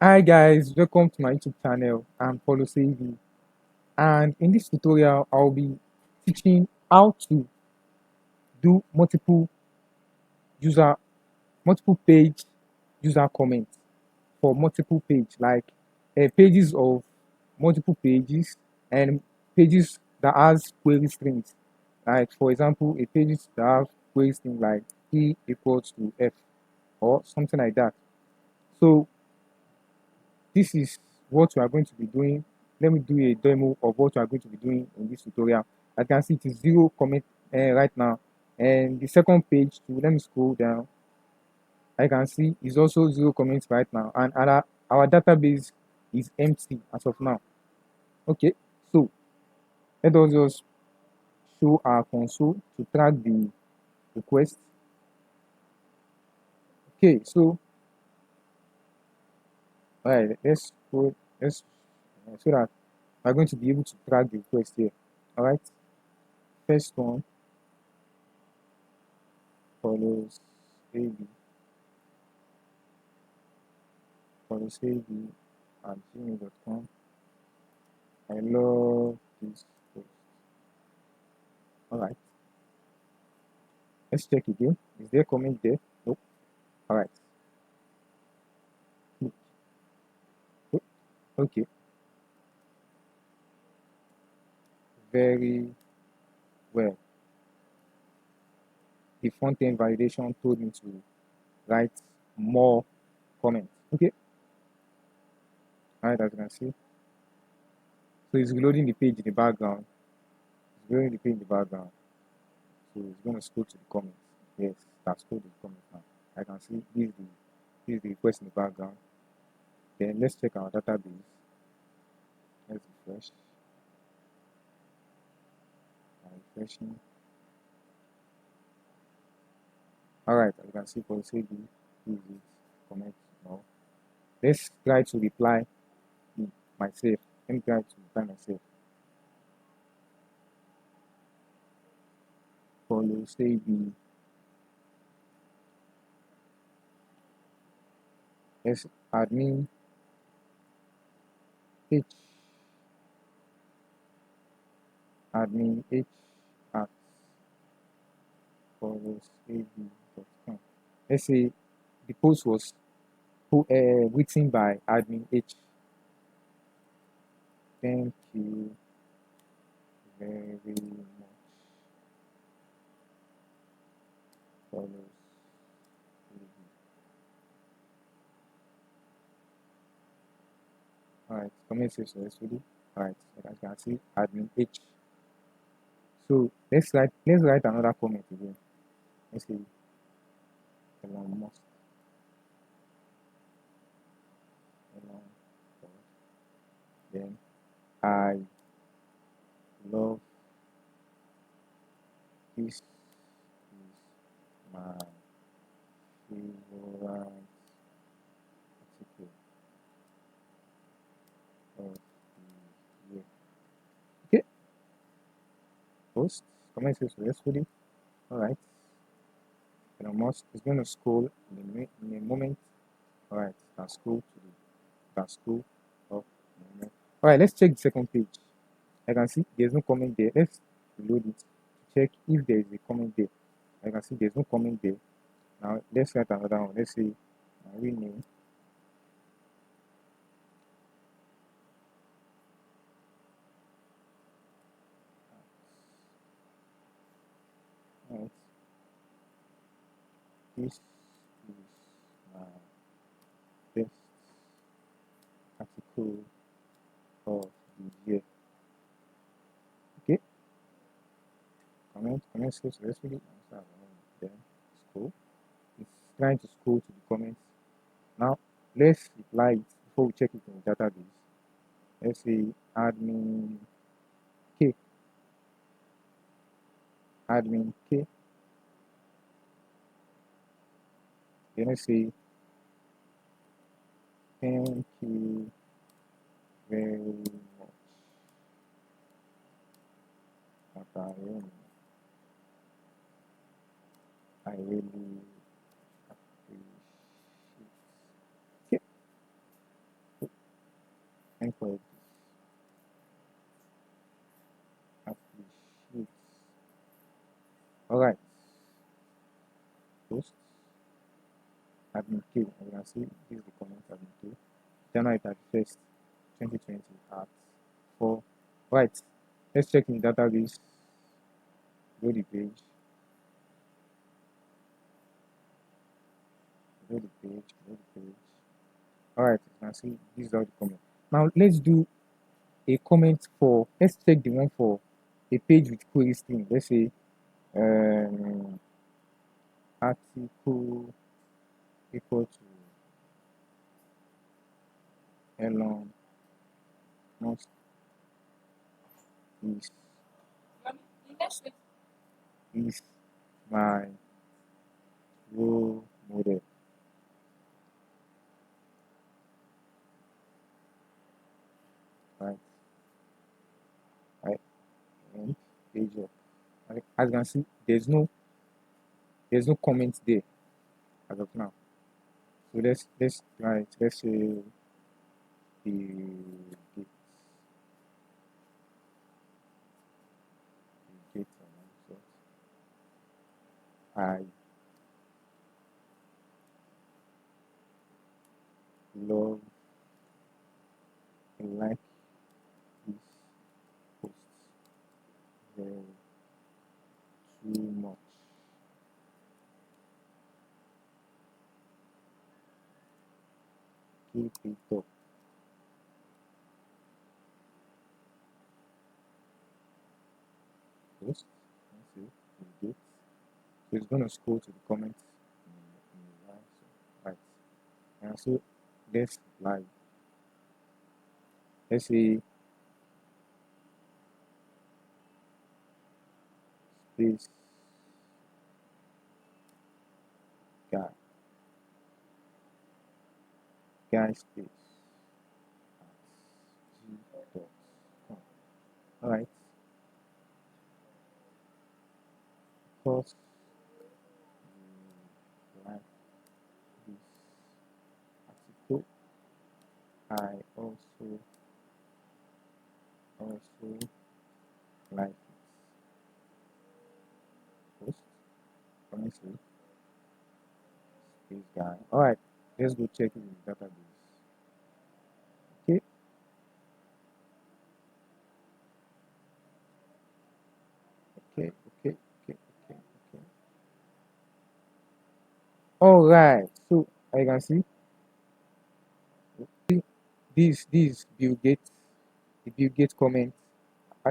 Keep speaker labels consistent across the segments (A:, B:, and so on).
A: Hi guys, welcome to my YouTube channel. I'm Paulo Sevi, and in this tutorial I'll be teaching how to do user multiple page user comments for multiple page, like pages of multiple pages and pages that has query strings. Like for example, a pages that have query string like E equals to F or something like that. So this is what we are going to be doing. Let me do a demo of what we are going to be doing in this tutorial. I can see it is zero comment right now, and the second page too. Let me scroll down. I can see is also zero comments right now, and our database is empty as of now. Okay, so let us just show our console to track the request. Okay, so all right, let's go. Let's so that we're going to be able to track the request here. All right, first one follows AB follows AB at gmail.com. I love this post. All right, let's check again. Is there comment there? Nope. All right. Okay. Very well. The front end validation told me to write more comments. Okay. All right, as you can see. So it's reloading the page in the background. It's reloading the page in the background. So it's going to scroll to the comments. Yes, that's scrolled to the comments now. I can see this is the request in the background. Then let's check our database. Let's refresh. Refreshing. All right, as you can see, for say this is comment now. Let's try to reply myself. Let me try to reply myself. Follow say the S admin H admin H at followsab.com. Let's say the post was written by admin H. Thank you very much. Follows. Alright, comment says successfully. Alright, as you can see, admin H. So let's write another comment again. Let's say Elon Musk. Elon Musk. Then I love this is my favorite article of the year. Okay, post. Comment says successfully. Alright. Elon Musk is going to scroll in a moment. Alright, can scroll to the can scroll up in a moment. Alright, let's check the second page. I can see there's no comment there. Let's reload it to check if there is a comment there. I can see there's no comment there. Now let's write another one. Let's say my real name. Alright, this is my best article of the year. Okay, comment says successfully. Then scroll. It's trying to scroll to the comments. Now let's reply it before we check it in the database. Let's say admin K. Admin K. Then let's say thank you very much, Macaron. I really appreciate. Okay. post admin k. And you can see this is the comment admin k. January 31st, 2020 at 4. Right. Let's check in the database. Go the page. Go the page. Go the page. Alright, you can see this is all the comment. Now let's do a comment for, let's check the one for a page with query string. Let's say article equal to Elon Musk is is my role model. Right, right, and page up. Right. As you can see, there's no comment there as of now. So let's right, let's say the gate the gate so I love and like this post very too much. Keep it up. Post. Let's see the gate. So it's gonna scroll to the comments in the line. So, right. And so let's like let's say space guy guy space at g.com. Alright, because like this article, I also like it. Post honestly space guy. Alright, let's go check in the database. Okay, okay. Alright, so I can see this Bill Gates, the Bill Gates comment. I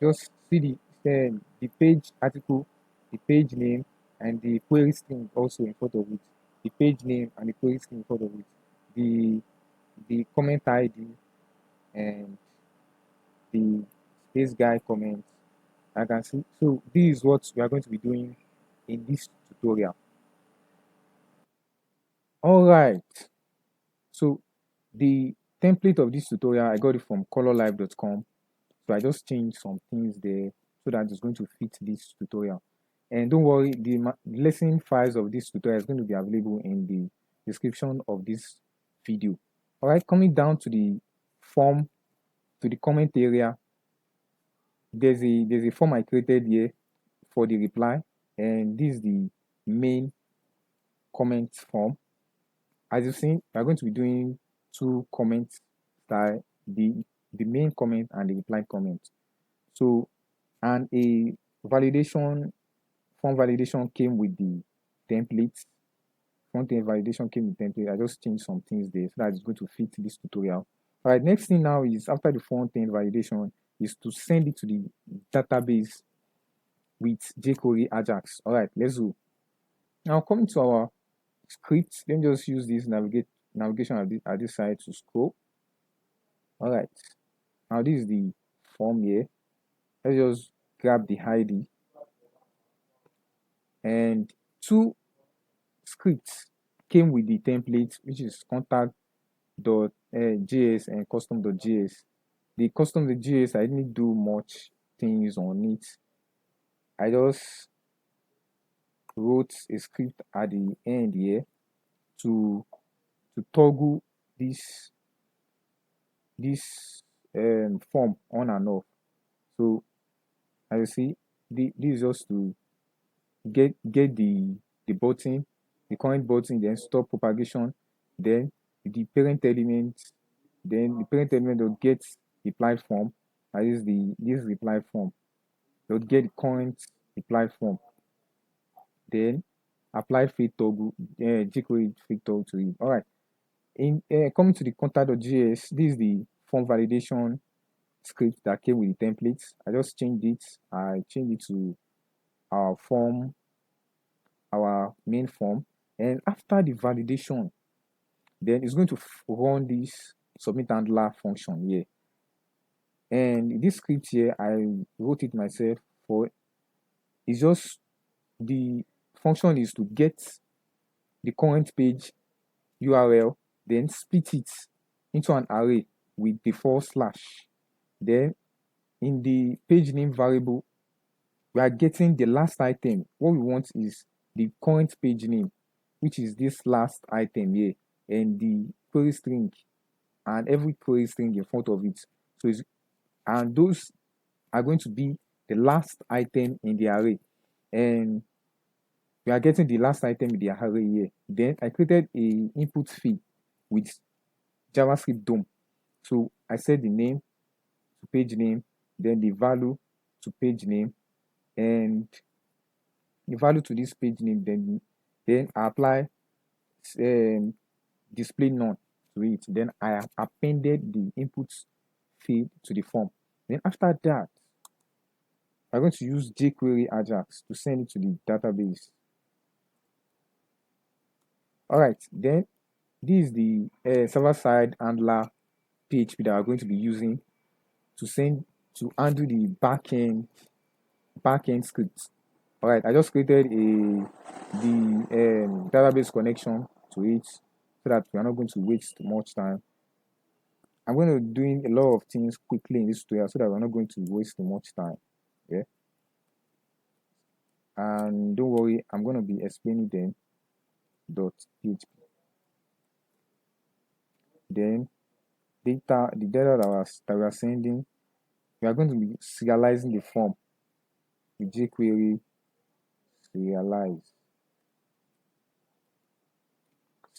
A: just see the page article, the page name, and the query string also in front of it. The page name and the query string in front of it. The comment ID and the space guy comment. I can see. So this is what we are going to be doing in this tutorial. All right. So the template of this tutorial, I got it from colorlive.com. So I just changed some things there so that it's going to fit this tutorial. And don't worry, the lesson files of this tutorial is going to be available in the description of this video. All right, coming down to the form, to the comment area, there's a form I created here for the reply, and this is the main comment form. As you've seen, we're going to be doing two comments style, the main comment and the reply comment. So, and a validation form validation came with the template. Front end validation came with template. I just changed some things there so that it's going to fit this tutorial. All right, next thing now is after the front end validation is to send it to the database with Jquery AJAX. All right, let's go. Now coming to our script, let me just use this navigation at this side to scroll. All right, now this is the form here. Let's just grab the ID and two scripts came with the template, which is contact.js and custom.js. The custom.js, I didn't do much things on it. I just wrote a script at the end here to toggle this form on and off. So as you see, this is just to get the button, the current button, then stop propagation, then the parent element, will get replied form. That is this replied form. They'll get the current replied form. Then apply fake toggle, jQuery fake toggle to it. All right. In coming to the contact.js, this is the form validation script that came with the templates. I just changed it. I changed it to our form, our main form, and after the validation, then it's going to run this submit handler function here. And this script here, I wrote it myself. For it's just the function is to get the current page URL, then split it into an array with the /. Then in the page name variable, we are getting the last item. What we want is the current page name, which is this last item here, and the query string, and every query string in front of it. So and those are going to be the last item in the array. And we are getting the last item in the array here. Then I created a input field with JavaScript DOM. So I set the name to page name, then the value to page name, and the value to this page name. Then I apply display none to it. Then I have appended the input field to the form. Then after that, I'm going to use Jquery AJAX to send it to the database. All right, then this is the server-side handler PHP that we're going to be using to handle the backend scripts. All right, I just created the database connection to it so that we are not going to waste much time. I'm going to be doing a lot of things quickly in this tutorial so that we're not going to waste much time. Yeah. And don't worry, I'm going to be explaining them .php. Then the data that we are sending, we are going to be serializing the form with jQuery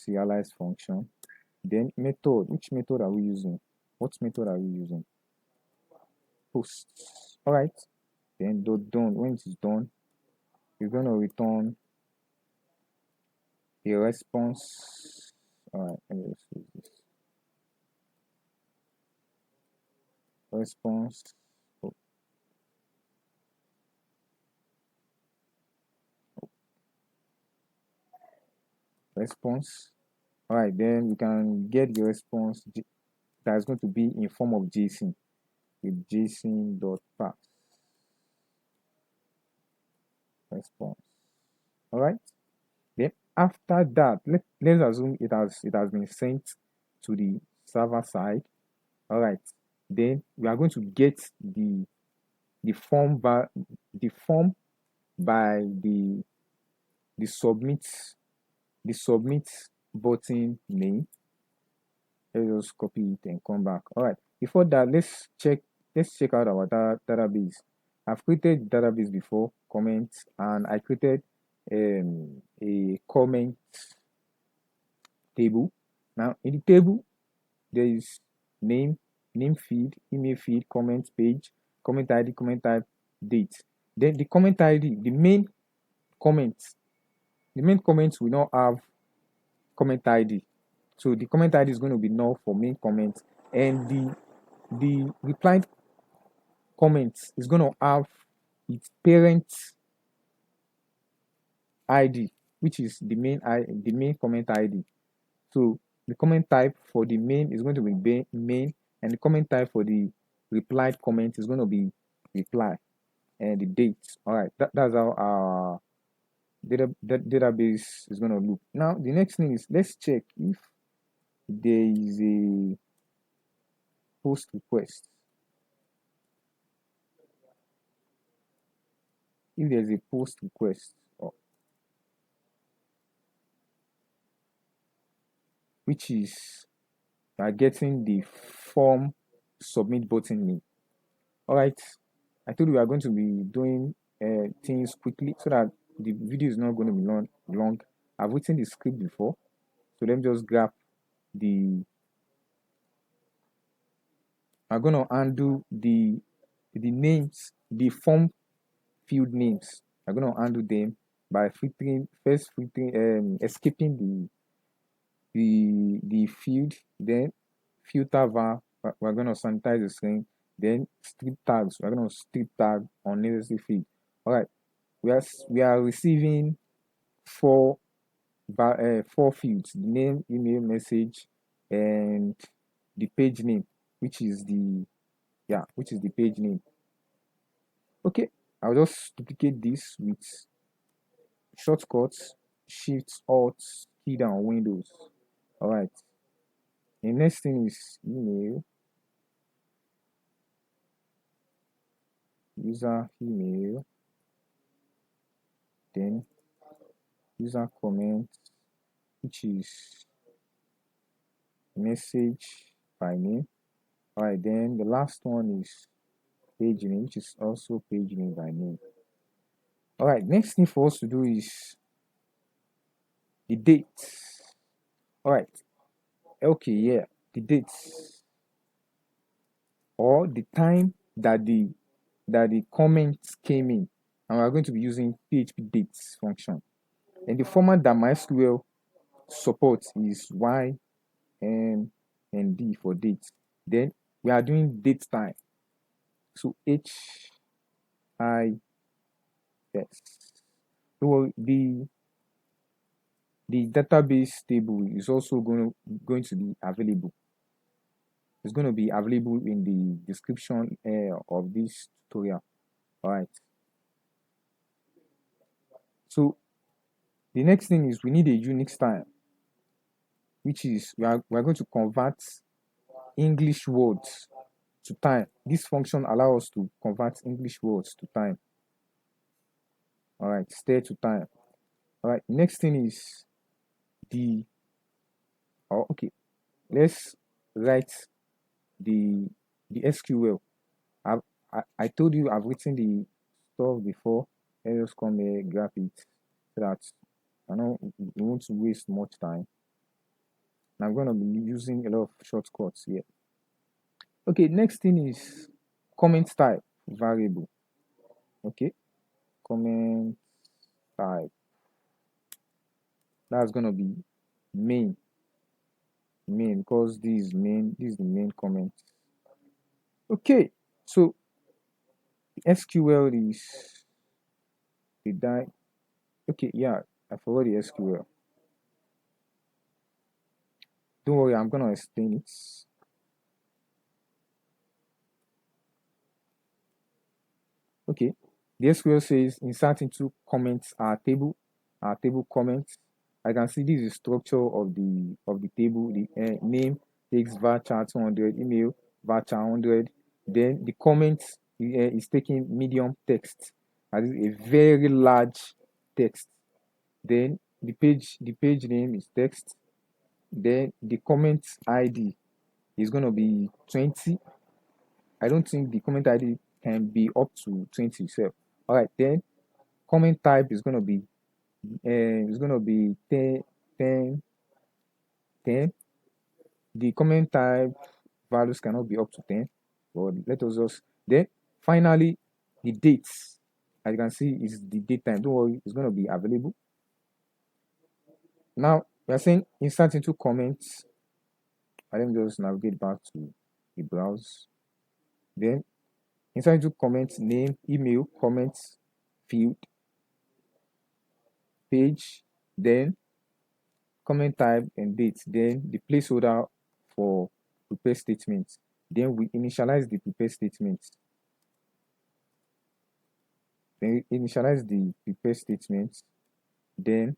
A: serialize function. Then method, which method are we using? What method are we using? Post. All right. Then done. When it is done, we're going to return a response. All right. Let me just use this. Response. Oh. Response. All right. Then we can get the response that is going to be in form of JSON with json.path response. All right. Then after that, let's assume it has been sent to the server side. All right. Then we are going to get the form by the submit button name. Let's just copy it and come back. All right. Before that, let's check out our database. I've created database before, comments, and I created a comment table. Now in the table, there is name field, email field, comment page, comment ID, comment type, date. Then the comment ID, the main comments will not have comment ID. So the comment ID is going to be null for main comment, and the replied comment is going to have its parent ID, which is the main comment ID. So the comment type for the main is going to be main, and the comment type for the replied comment is going to be reply, and the date. All right, that's how our database is going to look. Now the next thing is, let's check if there is a post request. If there's a post request, which is getting the form submit button name. All right, I told you we are going to be doing things quickly so that the video is not going to be long. I've written the script before, so let me just grab the. I'm going to undo the names, the form field names. I'm going to undo them by escaping the field, then filter var. We're going to sanitize the string, then strip tags. We're going to strip tag unnecessary field. All right, we are receiving four fields: the name, email, message, and the page name, which is the page name. Okay, I'll just duplicate this with shortcuts, Shift Alt key down Windows. All right. The next thing is email, user email, then user comment, which is message by name. All right, then the last one is page name, which is also page name by name. All right, next thing for us to do is the date. All right, okay, yeah, the dates or the time that the comments came in, and we're going to be using PHP dates function. And the format that MySQL supports is Y, M, and D for date. Then we are doing date time. So HIS. So the database table is also going to be available. It's going to be available in the description of this tutorial. All right. So the next thing is we need a Unix time, which is we are going to convert English words to time. This function allows us to convert English words to time. All right, stay to time. All right, next thing is okay, let's write the SQL. I told you I've written the stuff before. Let's just come here, grab it, so that I know we won't waste much time. And I'm gonna be using a lot of shortcuts here. Okay, next thing is comment type variable. Okay, comment type. That's gonna be main because this is the main comment. Okay, so SQL is okay, yeah, I forgot the SQL. Don't worry, I'm gonna explain it. Okay, the SQL says insert into comments our table comments. I can see this is the structure of the table. The name takes varchar 200, email varchar 100. Then the comments is taking medium text, that is a very large text. Then the page name is text. Then the comment ID is going to be 20. I don't think the comment ID can be up to 20 itself. All right, then comment type is going to be 10, 10, 10. The comment type values cannot be up to 10, but let us just then finally the dates, as you can see, is the date time. Don't worry, it's going to be available. Now we are saying insert into comments. Let me just navigate back to the browse. Then insert into comments name, email, comments field, page, then comment type and date, then the placeholder for prepare statements. Then we initialize the prepare statements. Then initialize the prepare statements. Then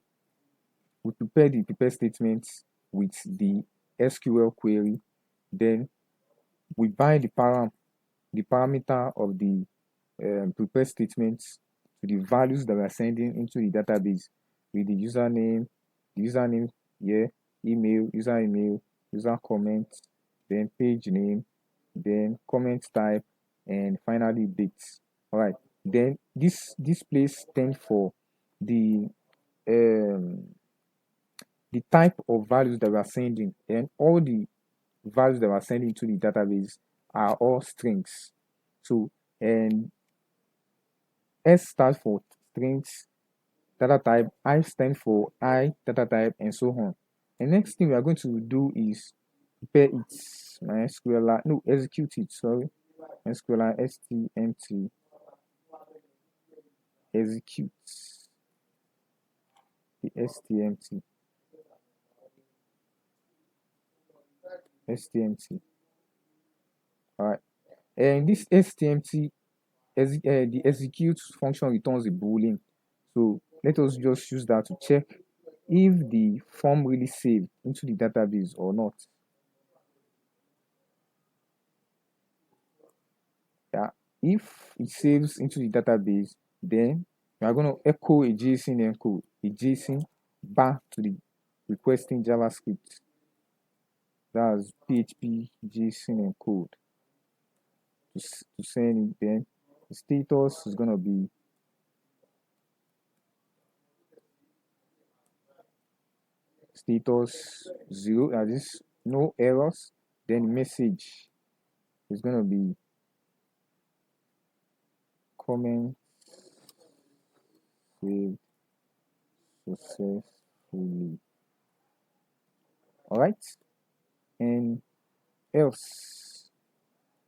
A: we prepare the prepare statements with the SQL query. Then we bind the parameter of the prepare statements to the values that we are sending into the database with the username here, email, user comment, then page name, then comment type, and finally dates. All right, then this place stands for the um, the type of values that we are sending, and all the values that we are sending to the database are all strings. So, and S stands for strings data type, I stand for I data type, and so on. The next thing we are going to do is prepare it. MySQL, no, execute it. Sorry, MySQL stmt execute the stmt. All right, and this stmt the execute function returns a boolean. So let us just use that to check if the form really saved into the database or not. Yeah, if it saves into the database, then we are going to echo a JSON encode, a JSON back to the requesting JavaScript. That's PHP JSON encode to send it. Then the status is going to be status 0, that is no errors. Then message is going to be comment saved successfully. All right, and else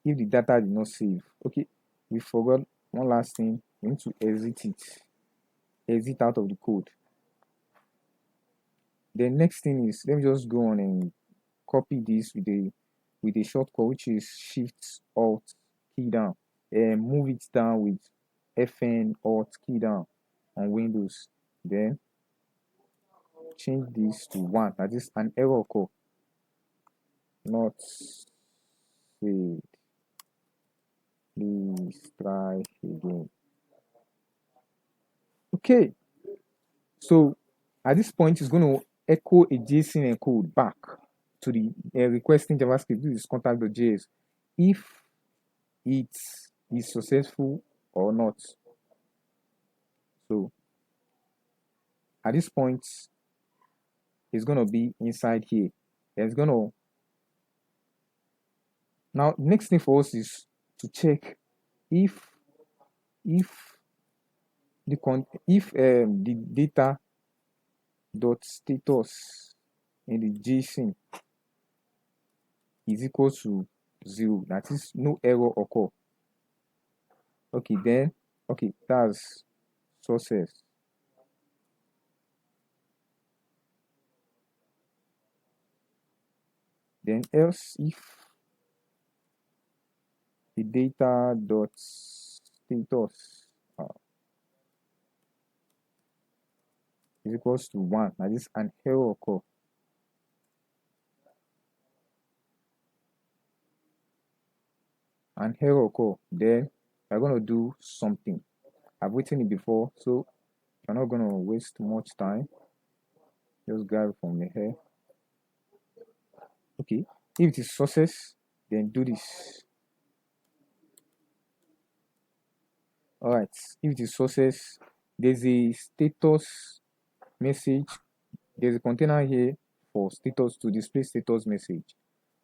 A: if the data did not save. Okay, we forgot one last thing. We need to exit it, exit out of the code. The next thing is, let me just go on and copy this with a shortcut, which is Shift Alt key down, and move it down with FN Alt key down on Windows. Then change this to 1. That is an error code, not saved. Please try again. Okay, so at this point, it's going to echo a JSON encode back to the requesting JavaScript. This is contact.js if it is successful or not. So at this point, it's going to be inside here. It's going to now next thing for us is to check if the data dot status in the JSON is equal to 0, that is no error occur. Okay, then okay, that's success. Then else if the data dot status is equals to 1, that is an error occur. An error occur, then we're going to do something. I've written it before, so we're not going to waste much time. Just grab it from the here. Okay, if it is success, then do this. All right, if it is success, there's a status message. There's a container here for status to display status message.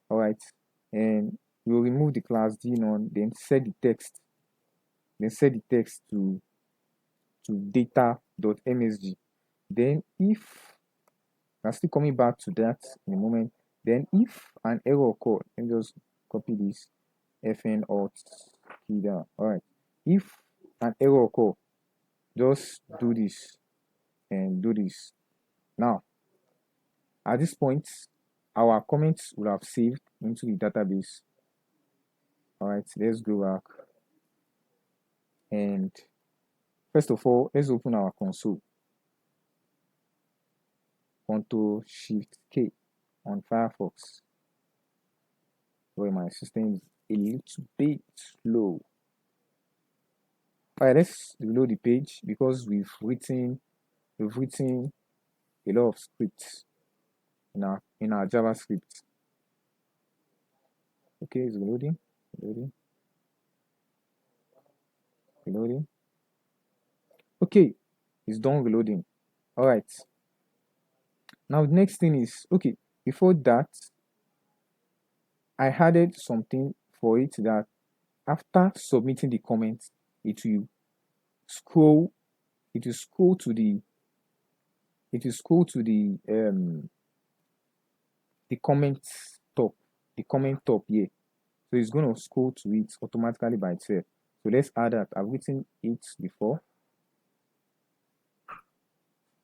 A: All right, and we'll remove the class dNone, then set the text, to data.msg. Then if I'm still coming back to that in a moment, then if an error occur, let me just copy this fn alt key down. All right, if an error occur, just do this and do this. Now at this point, our comments will have saved into the database. All right, let's go back, and first of all, let's open our console. Ctrl Shift K on Firefox. Where my system is a little bit slow. All right, let's reload the page because we've written a lot of scripts in our JavaScript. Okay, it's reloading. Okay, it's done reloading. All right. Now the next thing is, okay, before that, I added something for it that after submitting the comment, it will scroll, it will scroll to the, it will scroll to the comment top, the comment top here. So it's going to scroll to it automatically by itself. So let's add that. I've written it before.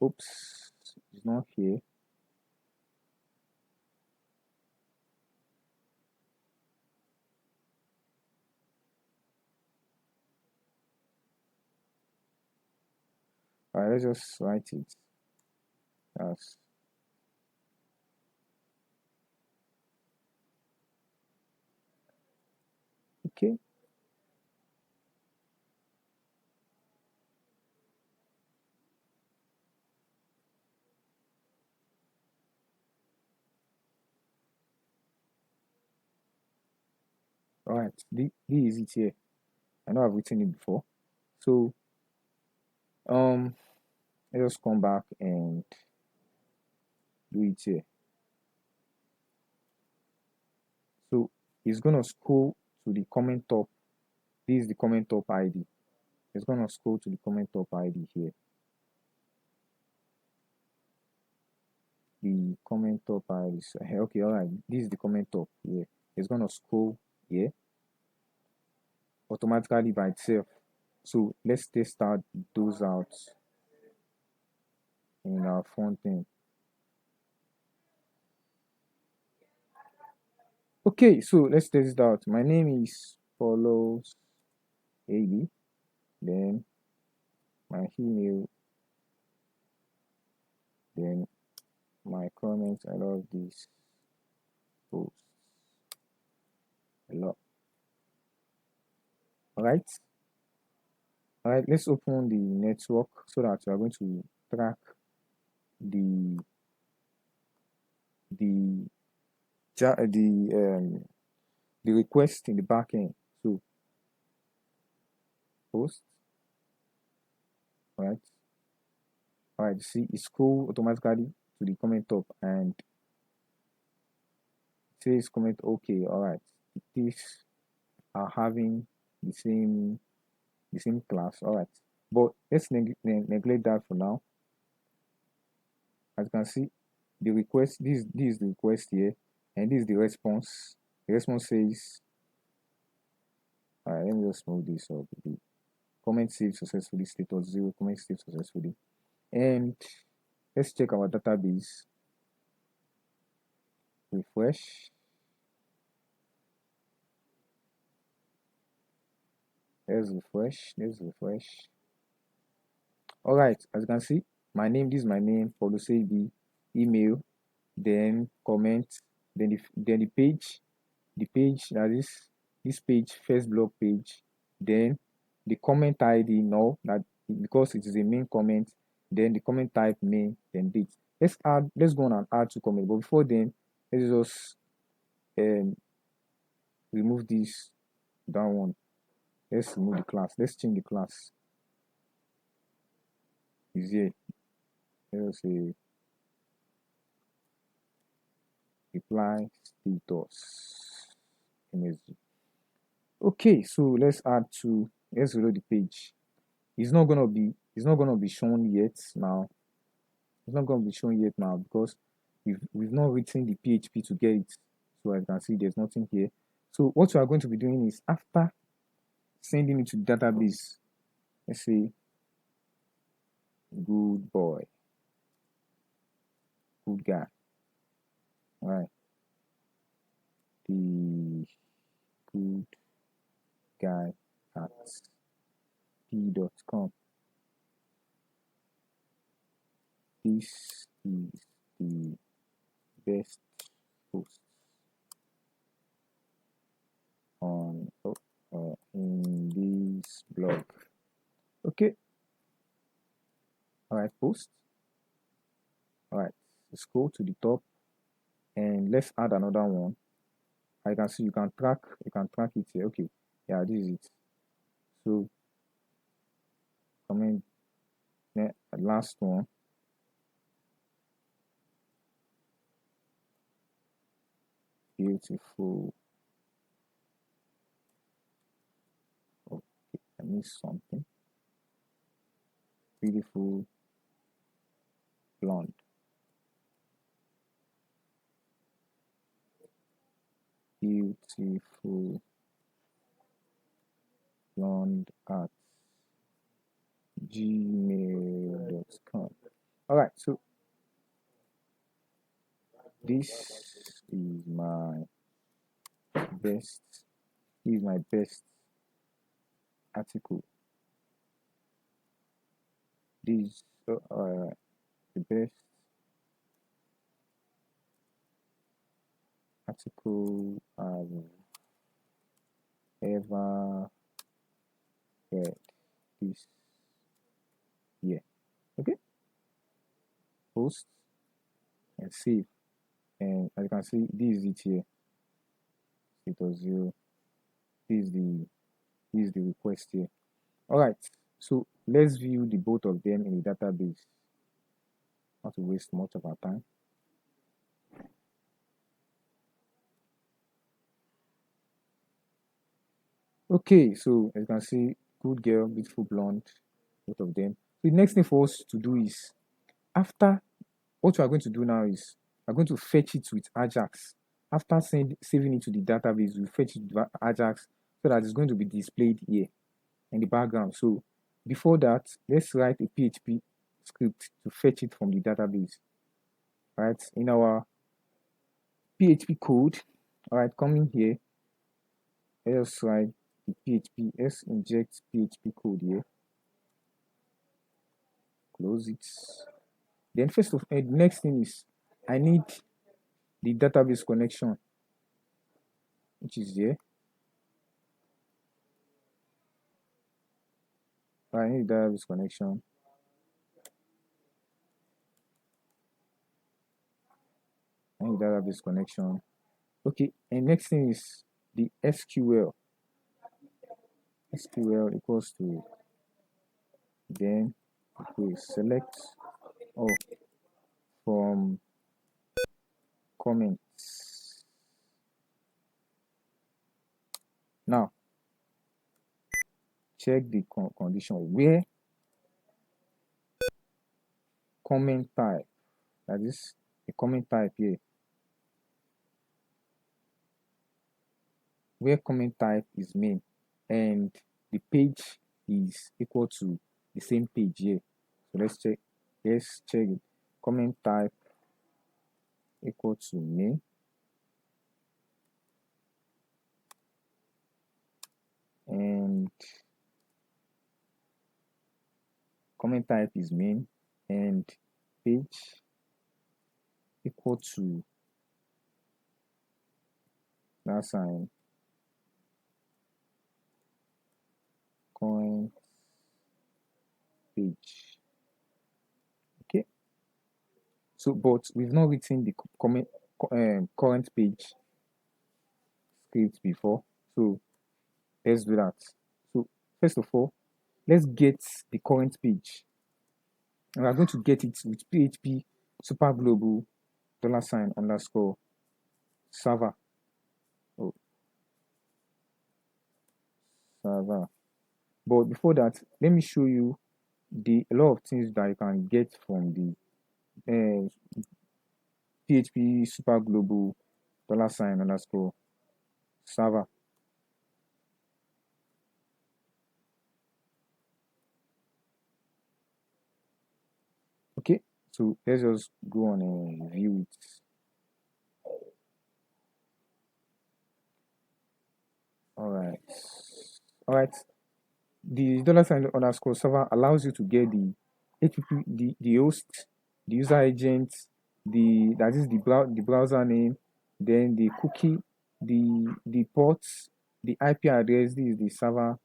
A: Oops, it's not here. All right, let's just write it as okay. All right, this is it here. I know I've written it before. So let's just come back and do it here. So it's gonna scroll to the comment top. This is the comment top ID. It's gonna scroll to the comment top ID here. The comment top ID. Okay, all right. This is the comment top here. It's gonna scroll here automatically by itself. So let's test out those out in our front end. Okay, so let's test it out. My name is follows AB. Then my email. Then my comments. I love this post a lot. Alright. Alright, let's open the network so that we are going to track the the the request in the backend. So post. Alright. Alright, see it scroll automatically to the comment top and says comment okay. Alright. These are having the same class. Alright. But let's neglect that for now. As you can see, the request, this is the request here, and this is the response. The response says, let me just move this up. The comment saved successfully, status 0, comment saved successfully. And let's check our database. Refresh. Let's refresh. Alright, as you can see, my name, this is my name, follow say the email, then comment, then the page, that is this page, first blog page, then the comment ID, no, that because it is a main comment, then the comment type main, then date. Let's go on and add two comments, but before then, let's just remove this down one. Let's remove the class. Let's change the class. Is here. Let's say reply status MSG. Okay, so let's reload the page. It's not gonna be shown yet now. It's not gonna be shown yet now because we've not written the PHP to get it. So as you can see, there's nothing here. So what we are going to be doing is after sending it to the database, let's say good boy, good guy. All right. The good guy at p.com. This is the best post on in this blog. Okay. All right, post. All right, scroll to the top and let's add another one. I can see you can track it here. Okay, yeah, this is it. So comment Then the last one, beautiful. Okay, I missed something. Beautiful blonde. Beautiful blonde at gmail.com. All right, so this is my best. This is my best article. This the best article I've ever read this year. Okay, post and save, and as you can see, this is it here. Status 0. This is the request here. All right, so let's view the both of them in the database. Not to waste much of our time. Okay, so as you can see, good girl, beautiful blonde, both of them. The next thing for us to do is, after what we are going to do now is we're going to fetch it with AJAX. After saving it to the database, we fetch it with AJAX so that it's going to be displayed here in the background. So before that, let's write a PHP script to fetch it from the database. Right, in our PHP code, all right, coming here, let's write the PHP, let's inject PHP code here, close it. Then first of all, the next thing is I need the database connection, which is here. I need database connection. I need database connection. Okay, and next thing is the SQL. SQL equals to, then we select all from comments. Now check the condition where comment type, that is a comment type here, where comment type is main and the page is equal to the same page here. So let's check it. Comment type equal to main, and comment type is main and page equal to that sign current page. Okay, so but we've not written the current page script before, so let's do that. So first of all, let's get the current page, and we're going to get it with PHP super global $_ server. Oh, server. But before that, let me show you a lot of things that you can get from the PHP super global $_ server. Okay, so let's just go on and view it. All right. The $_ server allows you to get the HTTP, the host, the user agent, that is the browser name, then the cookie, the ports, the IP address. This is the server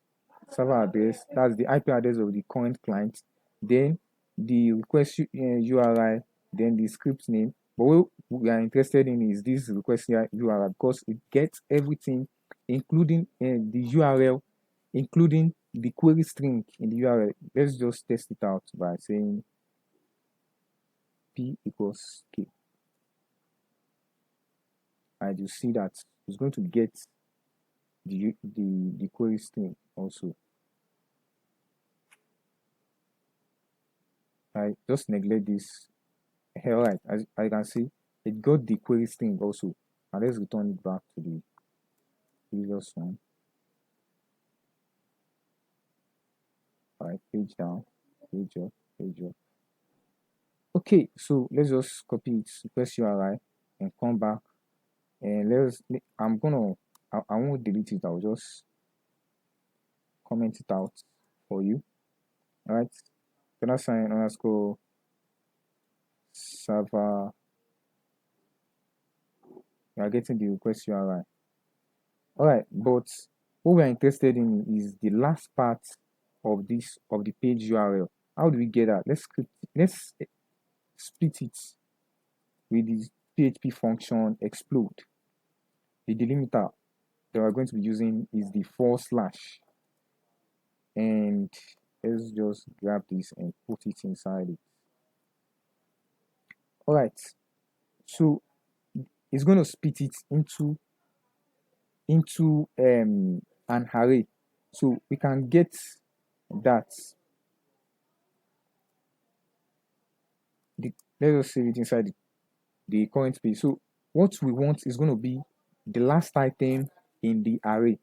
A: address. That's the IP address of the current client. Then the request URI, then the script name. But what we are interested in is this request URI because it gets everything, including the URL, including the query string in the URL. Let's just test it out by saying p equals k. And you see that it's going to get the query string also. I just neglect this. All right, as I can see, it got the query string also. And let's return it back to the previous one. All right, page down, page up, page up. Okay, so let's just copy it, press URI, and come back. And I won't delete it. I'll just comment it out for you. All right, sign underscore server. You are getting the request URI. All right, but what we are interested in is the last part of the page URL. How do we get that? Let's split it with the PHP function explode. The delimiter that we're going to be using is the /. And let's just grab this and put it inside it. All right, so it's going to split it into an array, so we can get that. Let's just save it inside the current page. So what we want is going to be the last item in the array.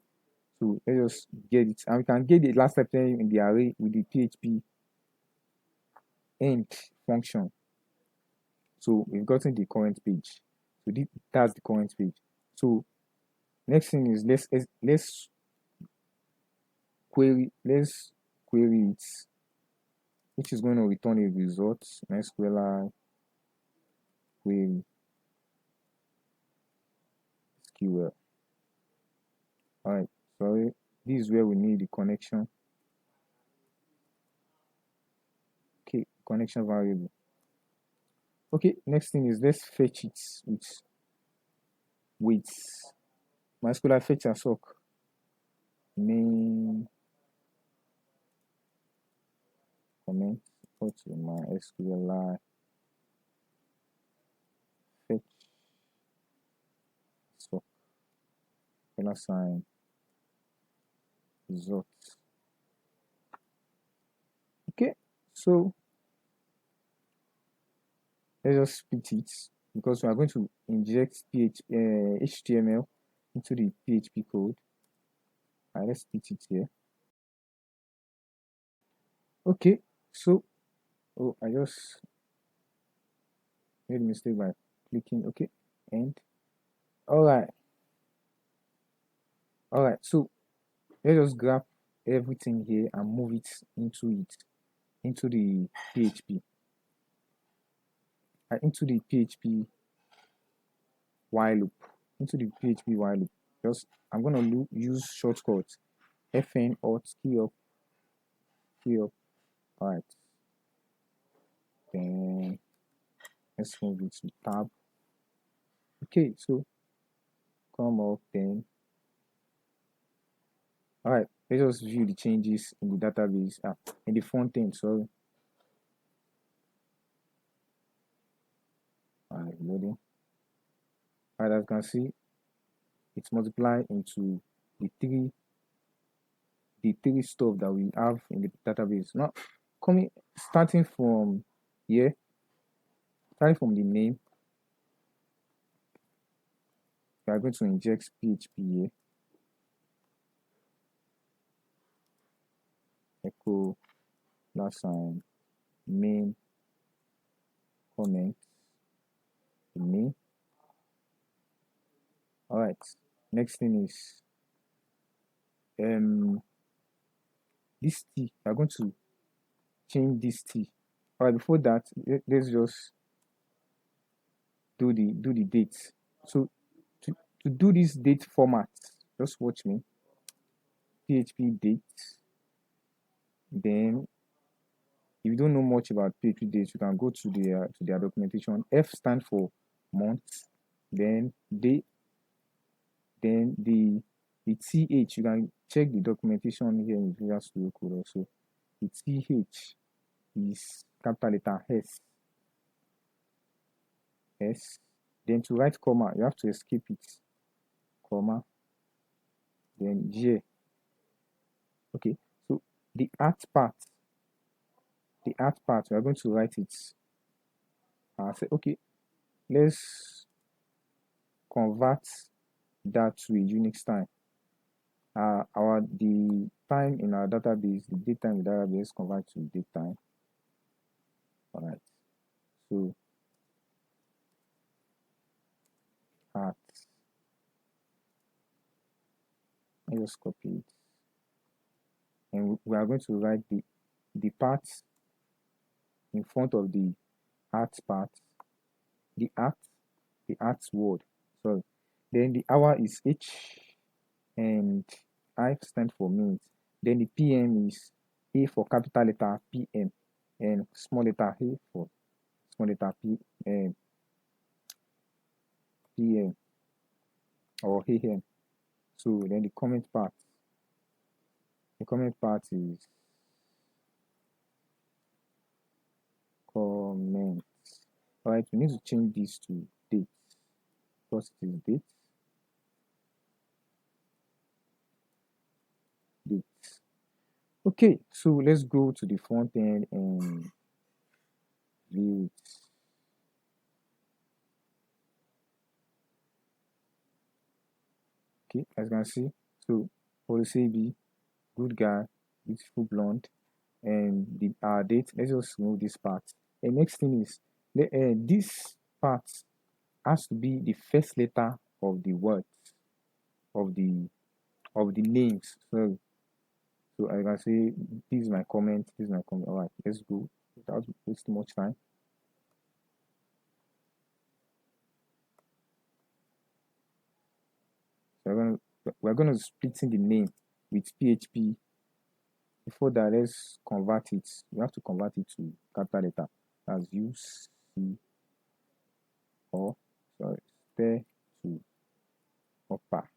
A: So let's just get it, and we can get the last item in the array with the PHP end function. So we've gotten the current page. So that's the current page. So next thing is let's query it, which is going to return a result. MySQL query SQL. All right, sorry, this is where we need the connection. Okay, connection variable. Okay, next thing is let's fetch it with MySQL fetch and sock main comment go to MySQL fetch sock $sign result. Okay, so let's just split it because we are going to inject HTML into the PHP code. All right, let's split it here. Okay, so I just made a mistake by clicking okay, and all right, so let's just grab everything here and move it into the PHP, into the PHP while loop, just I'm gonna use shortcut FN or key up. All right, then let's move it to tab. Okay, so come up, then all right, let's just view the changes in the database, in the front end. Sorry. All right, loading. All right, as you can see, it's multiplied into the three stuff that we have in the database. Now, starting from here, starting from the name, we are going to inject PHP here. Echo $sign main comment main. All right, next thing is this t. We are going to change this t. All right, before that, let's just do the date. So to do this date format, just watch me. PHP date. Then if you don't know much about PHP dates, you can go to their documentation. F stands for month, then day, then the th, you can check the documentation here in Visual Studio Code also. The TH is capital letter S. Then to write comma, you have to escape it, comma, then J. Okay, so the at part, we are going to write it. Say, okay, let's convert that to a Unix time. The time in our database, the date time in the database convert to date time. All right, so at, let's just copy it, and we are going to write the part in front of the at part, the at word, sorry. Then the hour is H and I stand for minutes. Then the PM is A for capital letter PM and small letter A for small letter PM or AM. So then the comment part is comments. Alright, we need to change this to date because it is date. Okay, so let's go to the front end and view it. Okay, as you can see, so policy B, good guy, beautiful blonde, and the date. Let's just remove this part. And next thing is this part has to be the first letter of the words of the names. So I can say this is my comment. This is my comment. All right, let's go without wasting much time. So we're gonna split in the name with PHP. Before that, let's convert it. You have to convert it to capital letter. That's U C or sorry, stay to upper.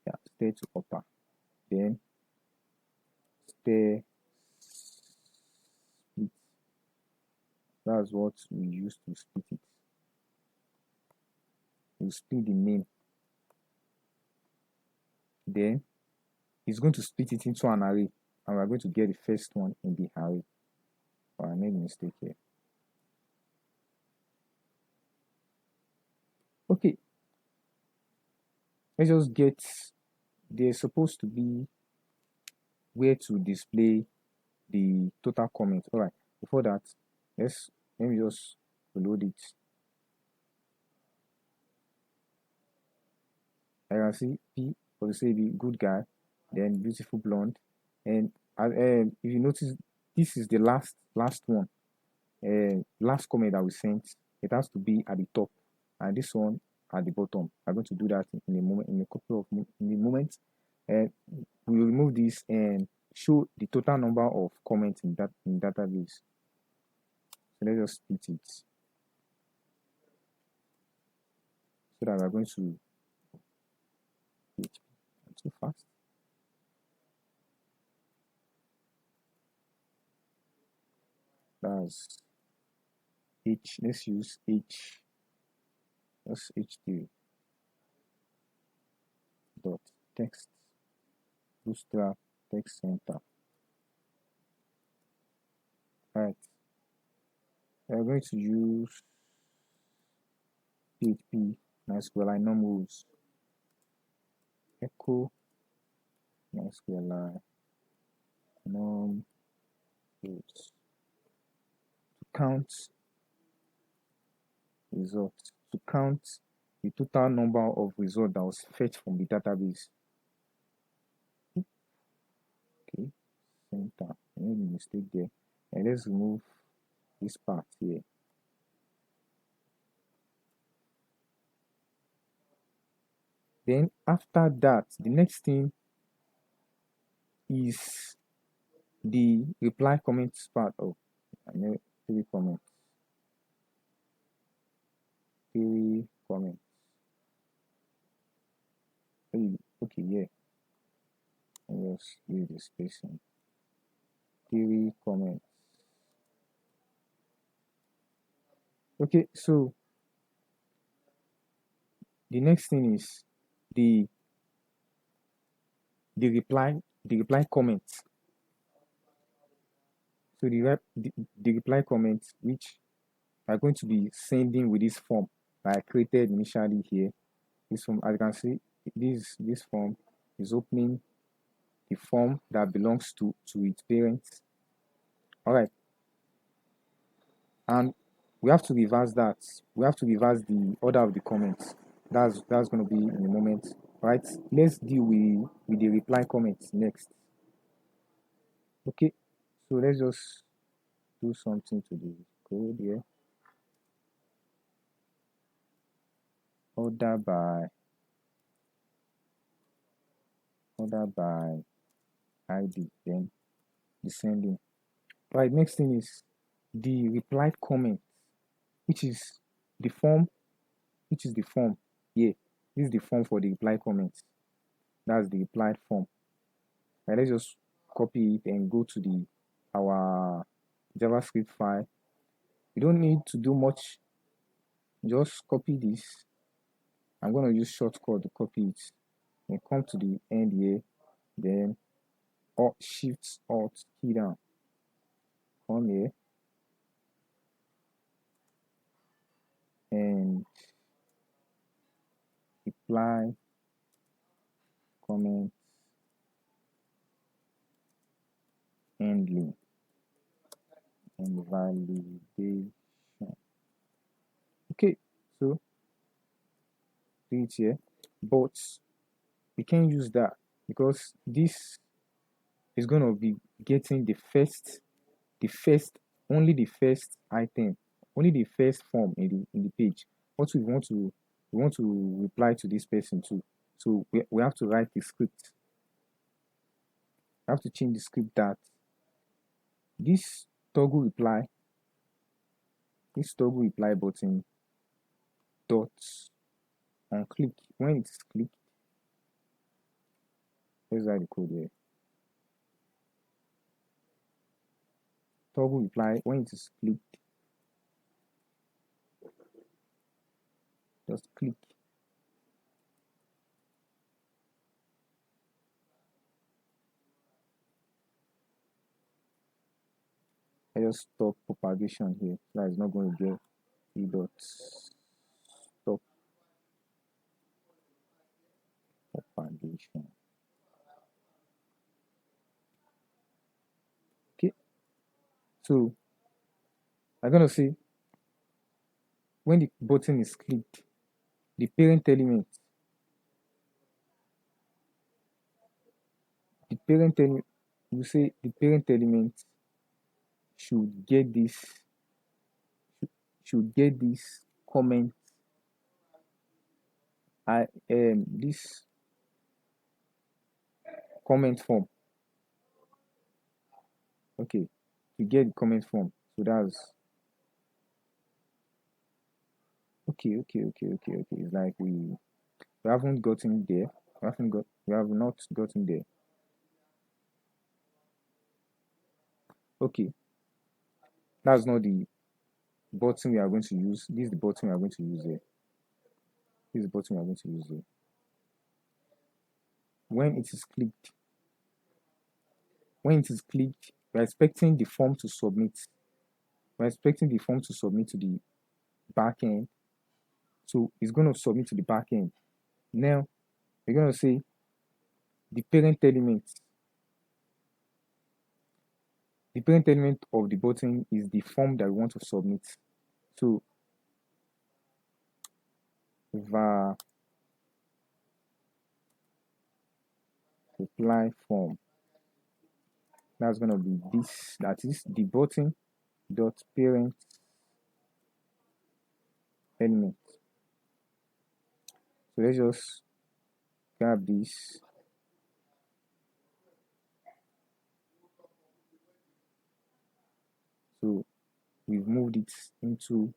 A: Yeah, stay to upper. Then stay split. That's what we use to split it. You split the name. Then it's going to split it into an array, and we're going to get the first one in the array. Oh, I made a mistake here. Okay, let's just get, there's supposed to be where to display the total comment. All right, before that, let me just load it. I can see P for the say be good guy, then beautiful blonde, and if you notice, this is the last one, last comment that we sent. It has to be at the top, and this one at the bottom. I'm going to do that in a moment, in a couple of moments, and we will remove this and show the total number of comments in database. So let's just split it so that we're going to too fast. That's H. Let's use H. That's H3 dot text bootstrap text center. Right. We're going to use PHP MySQL num rules. Echo MySQL num rules to count results, to count the total number of results that was fetched from the database. Okay, center. I made a mistake there. And let's remove this part here. Then after that, the next thing is the reply comments part. Oh, I know 3 comments. 3 comments. Okay, yeah. Let's use the spacing. Query comments. Okay, so the next thing is the reply comments. So the reply comments which are going to be sending with this form that I created initially here. This form, as you can see, this form is opening the form that belongs to its parents. All right, and we have to reverse that. We have to reverse the order of the comments. That's going to be in a moment. All right, let's deal with the reply comments next. Okay, so let's just do something to the code here. Order by ID, then descending. Right, next thing is the replied comment, which is the form, yeah, this is the form for the reply comments. That's the replied form. Right, let's just copy it and go to the our JavaScript file. You don't need to do much, just copy this. I'm going to use shortcut to copy it and come to the end here, then Shift Alt key down, come here and reply comment handling and validation. Okay, so do it here, but we can use that because this is going to be getting the first only the first item, only the first form in the page. What we want to reply to this person too. So we have to write the script. We have to change the script that this toggle reply button dot on click, when it's clicked, let's write the code here. Toggle reply, when it is clicked, just click. I just stop propagation here. That is not going to get e dot stop propagation. Okay, so I'm gonna say when the button is clicked, the parent element, you say the parent element should get this comment. This comment form. Okay, to get the comment form. So that's okay. It's like we haven't gotten there. We have not gotten there. Okay, that's not the button we are going to use. This is the button we are going to use here. This is the button we are going to use here. When it is clicked, we're expecting the form to submit. We're expecting the form to submit to the backend. So it's going to submit to the backend. Now we're going to say the parent element. The parent element of the button is the form that we want to submit. So var reply form. That's going to be this. That is the button dot parent element. So let's just grab this. So we've moved it into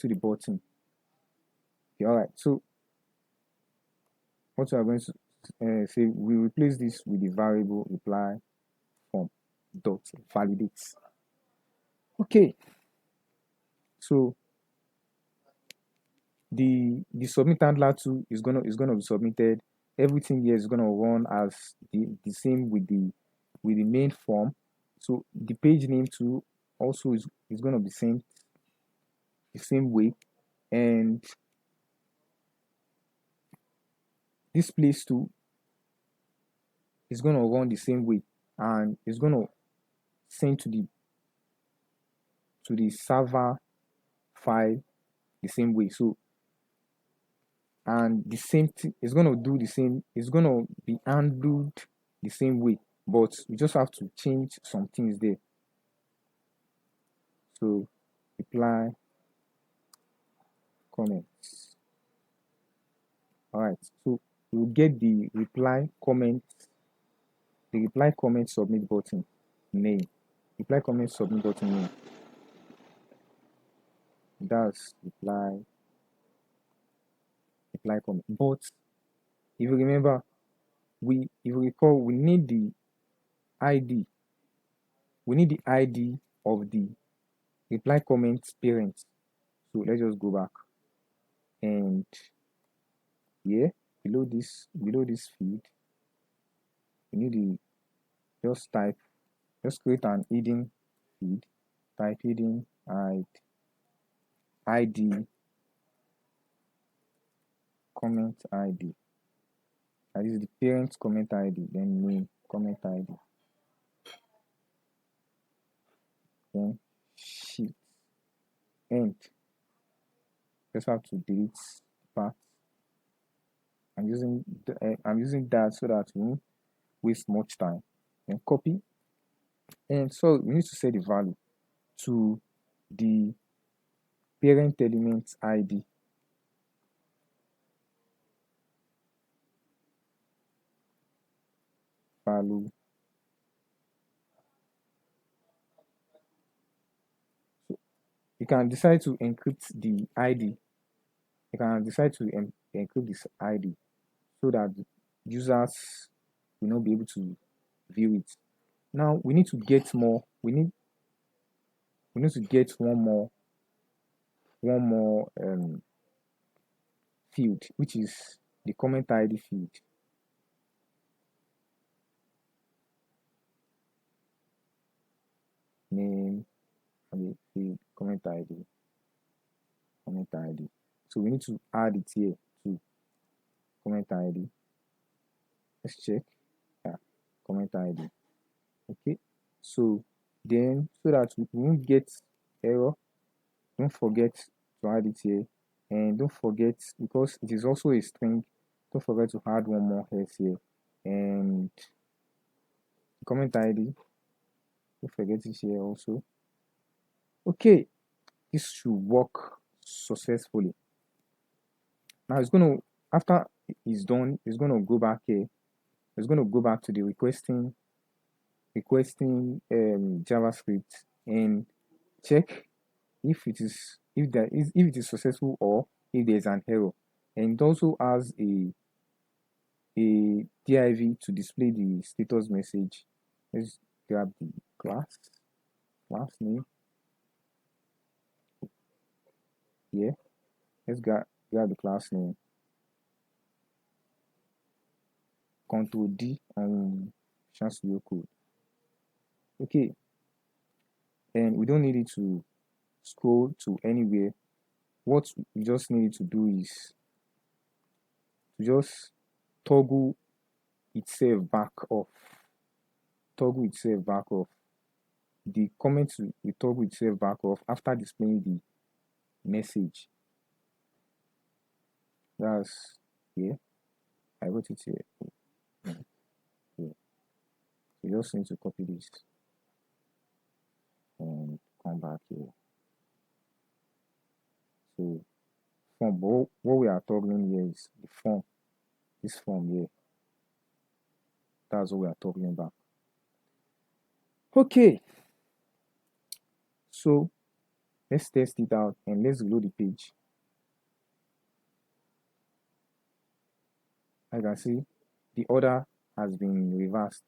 A: the button. Okay, all right. So what we are going say we replace this with the variable reply form dot validates. Okay, so the submit handler too is gonna be submitted. Everything here is gonna run as the same with the main form. So the page name too also is gonna be same the same way, and this place too is gonna run the same way, and it's gonna send to the server file the same way. So and the same thing is gonna do the same, it's gonna be handled the same way, but we just have to change some things there. So reply comments. All right, so we'll get the reply comment submit button name. Reply comment submit button name, that's reply comment. But if you remember, if you recall, we need the id of the reply comment parent. So let's just go back, and here below this field we need the just create an hidden field. Type hidden id comment id, that is the parent comment id, then name comment id, then shift end. Just have to delete part. I'm using that so that we won't waste much time. Then copy, and so we need to set the value to the parent element id. Value, so you can decide to encrypt the id. You can decide to encrypt this id so that users will not be able to view it. Now we need to get more. We need to get one more field, which is the comment id field. Name, field comment id. So we need to add it here to comment id. Let's check. Yeah, comment id. Okay, so then so that we won't get error, don't forget to add it here, and don't forget, because it is also a string, don't forget to add one more s here, and comment id, don't forget it here also. Okay, this should work successfully. Now it's going to, after it's done, it's going to go back here. It's going to go back to the requesting JavaScript and check if it is successful or if there's an error. And it also has a div to display the status message. Let's grab the class name. Yeah, let's grab the class name. Control D on Visual Studio Code. Okay, and we don't need it to scroll to anywhere. What we just need to do is to just toggle itself back off. The comment will toggle itself back off after displaying the message. That's here. I wrote it here. Here. So you just need to copy this and come back here. So form, what we are toggling here is the form. This form here. That's what we are talking about. Okay. So let's test it out and let's load the page. I can see the order has been reversed.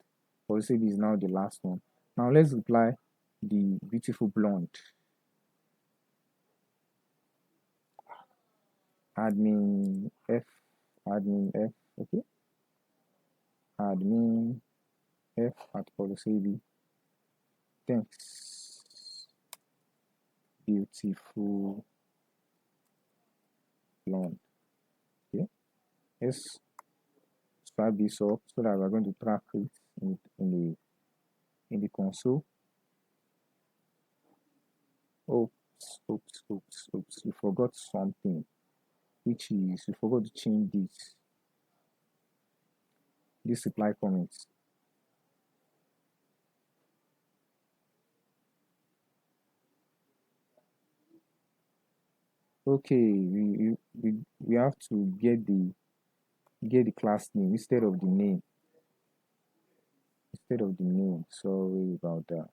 A: Policy B is now the last one. Now let's reply the beautiful blonde. Admin F, okay. Admin F at policy B. Thanks, beautiful blonde. Okay, let's swap this up so that we're going to track it in the console. Oops, we forgot something, which is we forgot to change this reply comments. Okay, we have to get the class name instead of the name. Sorry about that.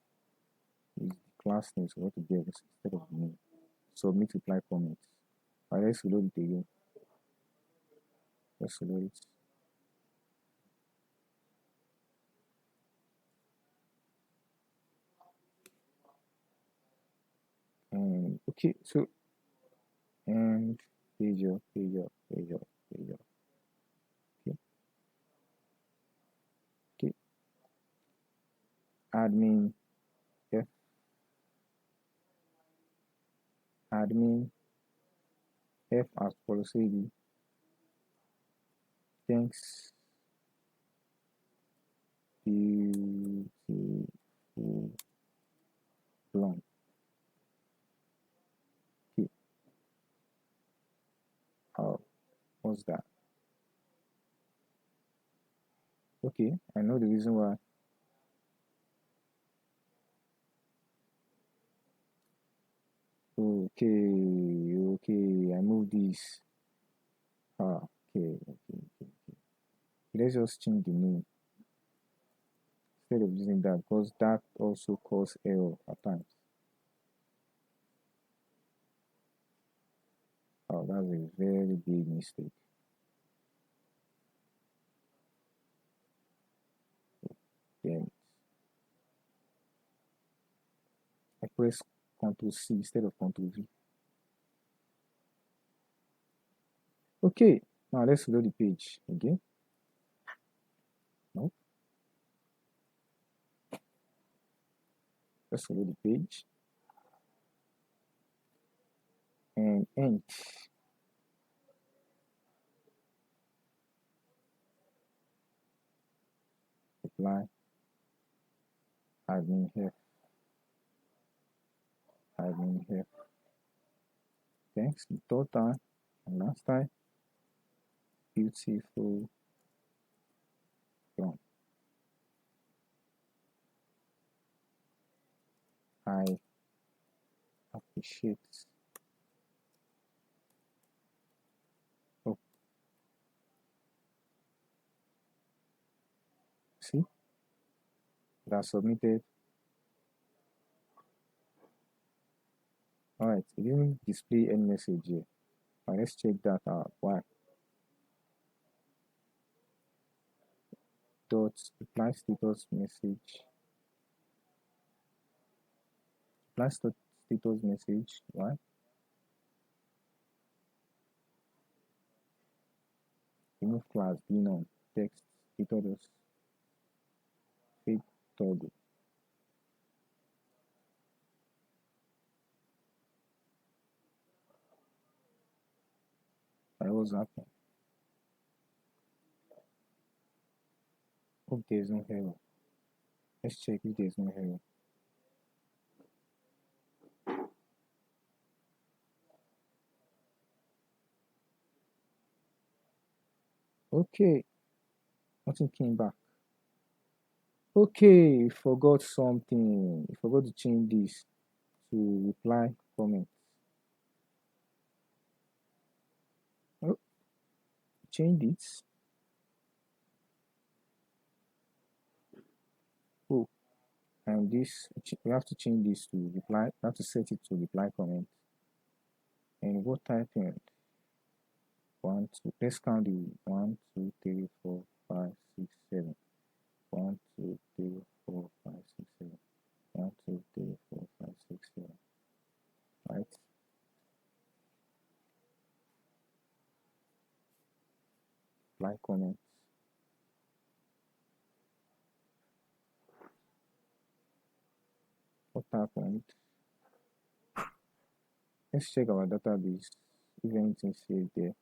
A: It's the class name, so what to get this instead of the name. Submit reply comments. Alright, let's reload it again. Let's reload it. Okay, so and page up. Okay, okay. Admin F, admin F as policy B. Thanks, beautiful blonde. Okay. Oh, what's that? Okay, I know the reason why. Okay, I moved this. Okay. Let's just change the name instead of using that, because that also causes error at times. Oh, that's a very big mistake. Then I press Ctrl C instead of Ctrl V. Okay, now let's load the page again. No, let's load the page and end. Apply admin here. Thanks, the third time and last time. Beautiful blonde. I appreciate. Oh, see, that's submitted. Alright, it didn't display any message here. Now let's check that out. Why? Dot reply status message. Reply status message. Why? Remove class being on text status fake toggle. I was happening. Hope there's no error. Let's check if there's no error. Okay, nothing came back. Okay, forgot something. We forgot to change this to reply comment. Oh, change it. Oh, and this we have to change this to reply. We have to set it to reply comment. And what type in 1, 2? Let's count the 1, 2, 3, 4, 5, 6, 7. 1, 2, 3, 4, 5, 6, 7. 1, 2, 3, 4, 5, 6, 7. Right? Apply comments. What happened? Let's check our database if anything saved there.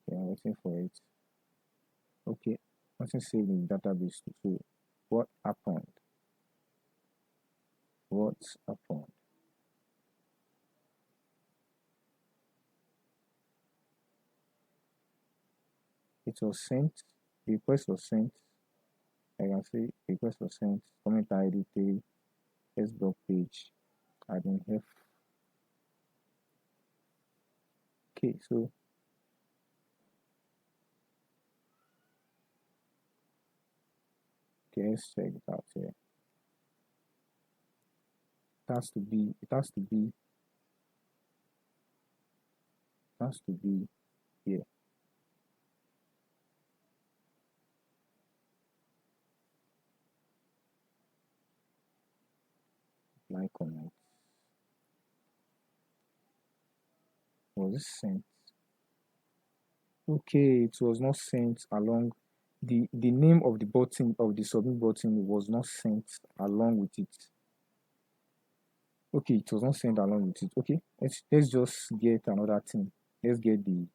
A: Okay, I'm waiting for it. Okay, nothing saved in the database. So what happened? What happened? It was sent. The request was sent. I can see request was sent. Comment ID 3. S block page. Admin F. Okay, so okay, let's check it out here. It has to be. It has to be. It has to be here. Like comment. Was it sent? Okay, it was not sent along. The name of the button of the submit button was not sent along with it. Okay, it was not sent along with it. Okay, let's just get another thing. Let's get the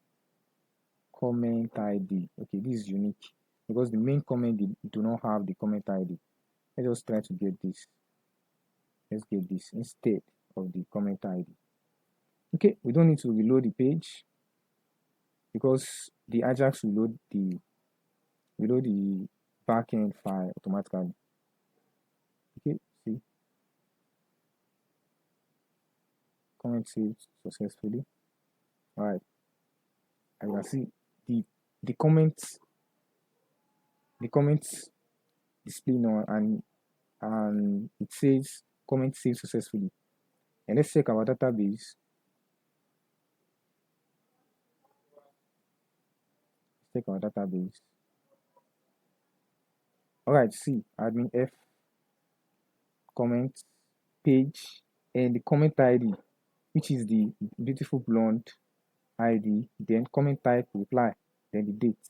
A: comment ID. Okay, this is unique because the main comment do not have the comment ID. Let's just try to get this. Let's get this instead of the comment ID. Okay, we don't need to reload the page because the AJAX will load the backend file automatically. Okay, see, comment saved successfully. All right, I can see the the comments display now, and it says comment saved successfully. And let's check our database. Let's check our database. All right, see admin F comment page and the comment ID, which is the beautiful blonde ID, then comment type reply, then the date.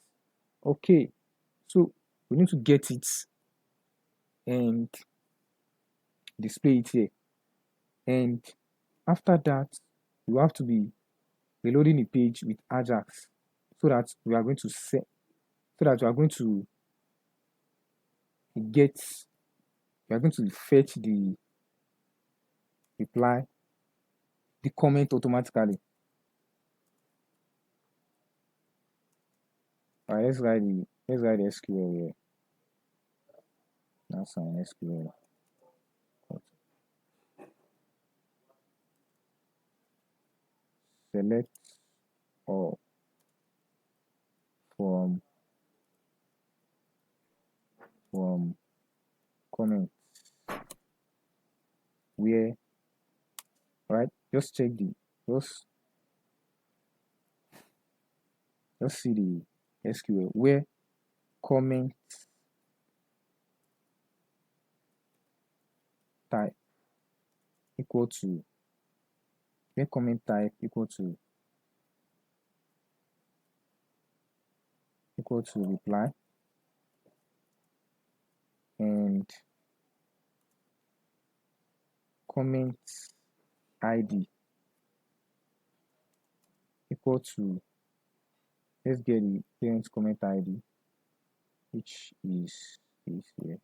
A: Okay, so we need to get it and display it here. And after that, you have to be reloading the page with AJAX so that we are going to set so that we are going to get we are going to fetch the reply, the comment automatically. All right, let's write the SQL here. That's an SQL. Select all from comments where, right? Just check the just just see the SQL where comment type equal to where comment type equal to reply, and comment ID equal to, let's get the parent comment ID, which is here.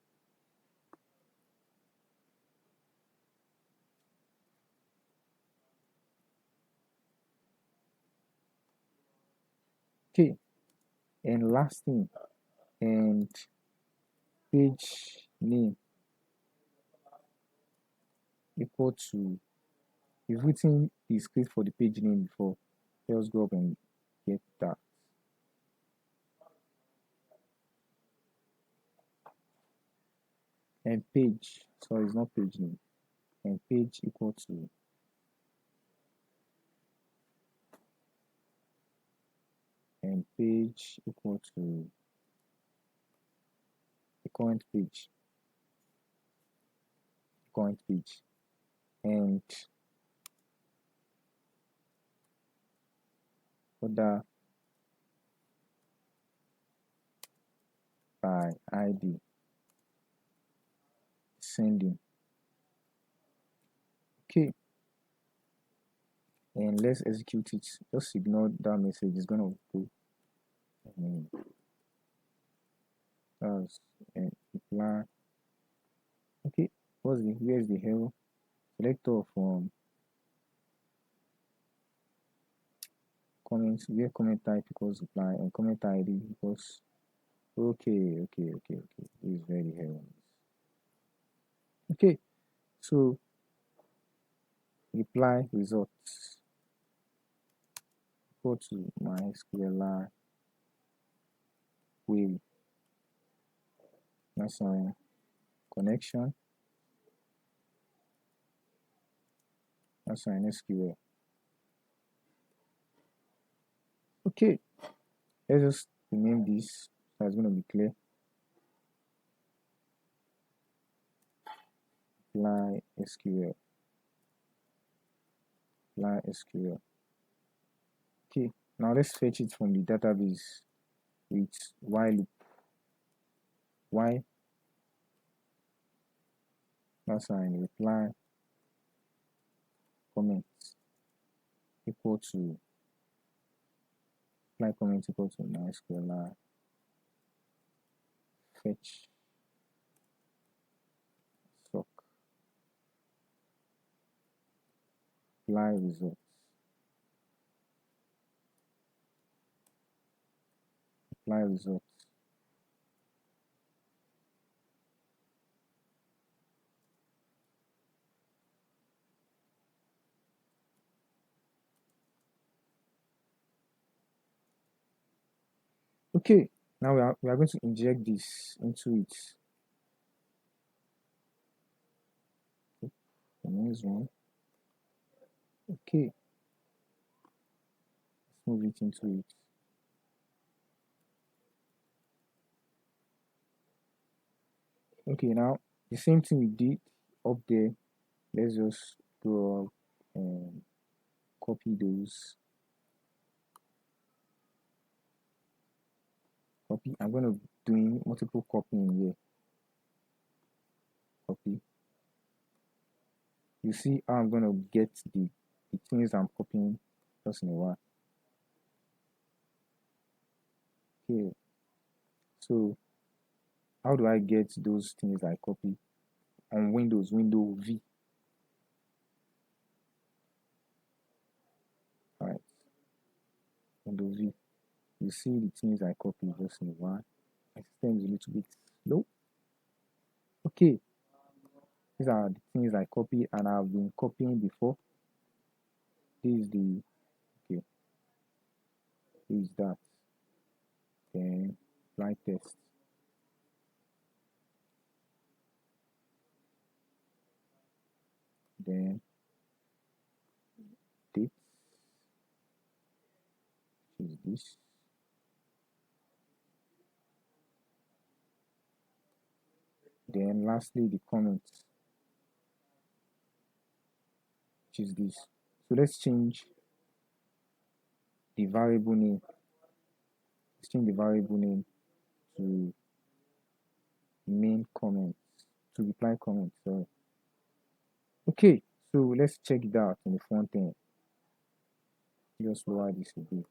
A: Okay, and last thing, and page name equal to, we've written the script for the page name before. Let's go up and get that. and page, sorry, it's not page name, and page equal to the current page, and order by ID sending. Okay, and let's execute it. Just ignore that message, it's gonna go. That's and reply. Okay, where's the error? Selector from comments, where comment type equals reply and comment ID equals. Okay, this is very error. Okay, so reply results equal to MySQL query. That's a connection. That's an SQL. Okay, let's just rename this so it's going to be clear. Apply SQL. Okay, now let's fetch it from the database with while loop. Why? That's an reply comment equal to MySQL fetch sock apply results. Okay, now we are going to inject this into it. The next one. Okay, let's move it into it. Okay, now the same thing we did up there, let's just go up and copy those. I'm going to be doing multiple copying here. Copy. You see how I'm going to get the things I'm copying just in a while. Okay, so how do I get those things I copy? On Windows, window V. Alright, window V. You see the things I copy just in a while. My system is a little bit slow. Okay, these are the things I copy and I've been copying before. This is the okay. This is that. Then apply test. Then date, which is this. Then lastly the comments, which is this. So let's change the variable name. Let's change the variable name to main comments, to reply comments. Sorry. Okay, so let's check it out in the front end. Just lower this a bit.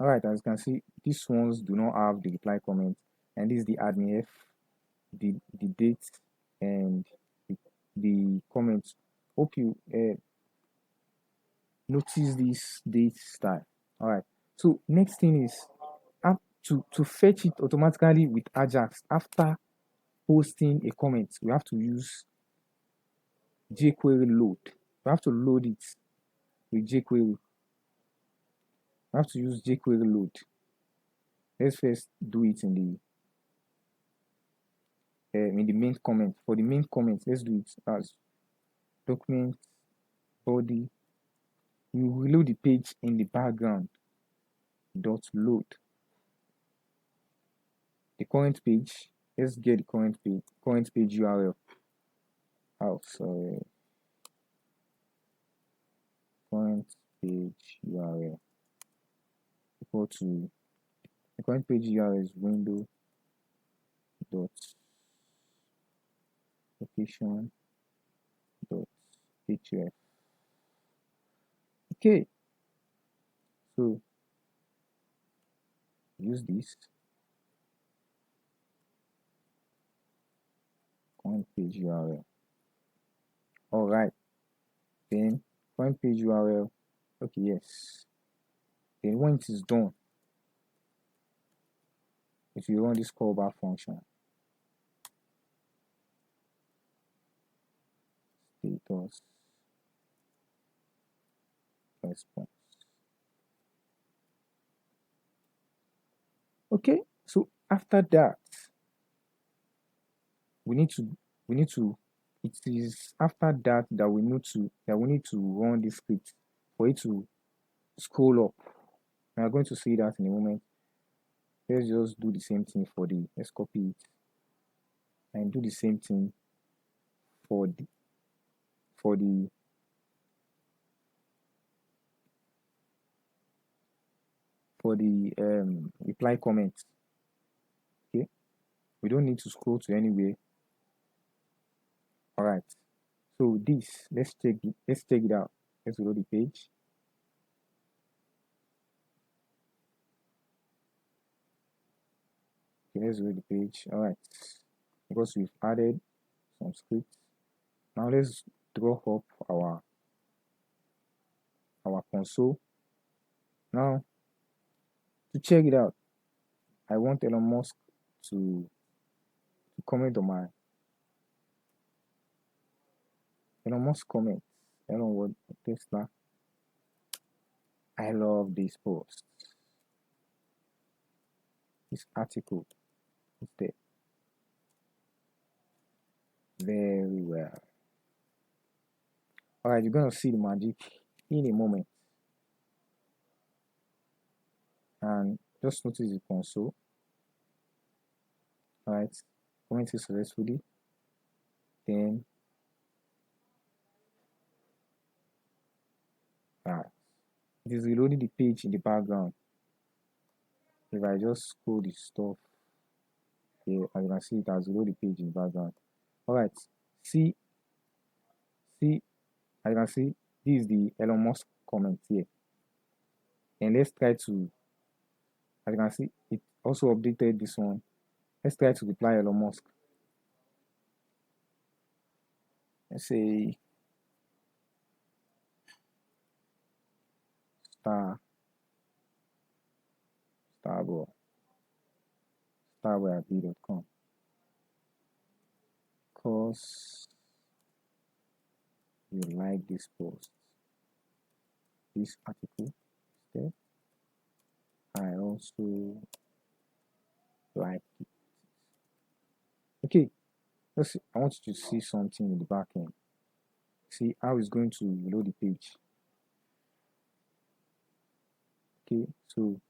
A: Alright, as you can see, these ones do not have the reply comment, and this is the admin F, the date, and the comments. Hope you notice this date style. Alright, so next thing is to fetch it automatically with AJAX after posting a comment. We have to use Jquery load. We have to load it with jQuery. I have to use jQuery load. Let's first do it in the main comment. For the main comment, let's do it as document body. You reload the page in the background dot load. The current page. Let's get the current page URL. Oh, sorry. Current page URL equal to the current page URL is window dot location dot href. Okay, so use this current page URL. All right, then current page URL. Okay, yes. Then when it is done, if you run this callback function, status response. Okay, so after that, we need to it is after that that we need to run this script for it to scroll up. We are going to see that in a moment. Let's just do the same thing for let's copy it and do the same thing for the for the reply comment. Okay, we don't need to scroll to anywhere. All right, so this let's check it out. Let's load the page. Okay, let's load the page. All right, because we've added some scripts. Now let's draw up our console. Now to check it out, I want Elon Musk to comment on my Elon Musk comment. Elon what Tesla. I love this post. This article is there very well. Alright, you're gonna see the magic in a moment. And just notice the console. Alright, commented successfully. Then it is reloading the page in the background. If I just scroll the stuff here, as you can see, it has reloaded the page in the background. Alright, see, as you can see, this is the Elon Musk comment here. And let's try to, as you can see, it also updated this one. Let's try to reply Elon Musk. Let's say starboy@b.com. Because you like this post, this article instead. I also like it. Okay, let's see. I want you to see something in the back end. See how it's going to reload the page. Okay, so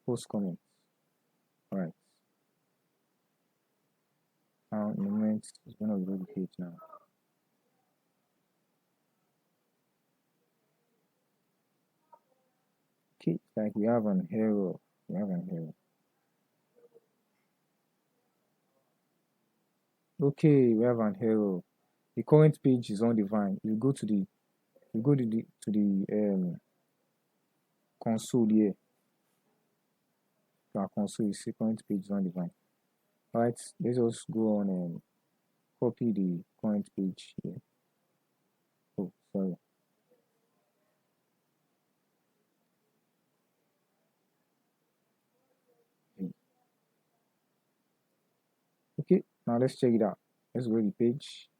A: post comments. Alright. Now in a moment it's gonna reload the page now. Okay, like we have an error. Okay, we have an error. The current page is undefined. You go to the console here. To our console, you see current page is undefined. Alright, let's just go on and copy the current page here. Oh, sorry. Okay, now let's check it out. Let's go to the page.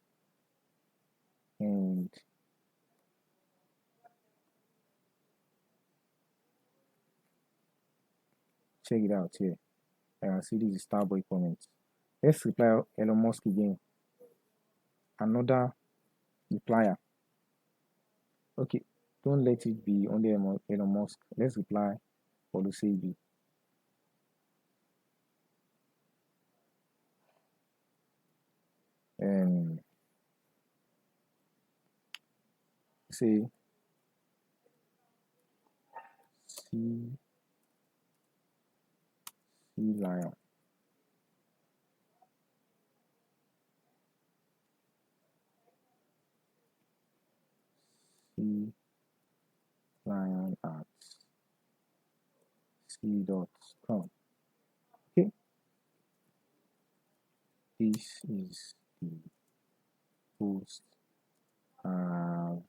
A: and check it out here. I can see this is Starboy comments. Let's reply Elon Musk again. Another replier. Okay, don't let it be only Elon Musk. Let's reply Olusebi. And say sea lion. Sea lion at c.com. Okay, this is the post I've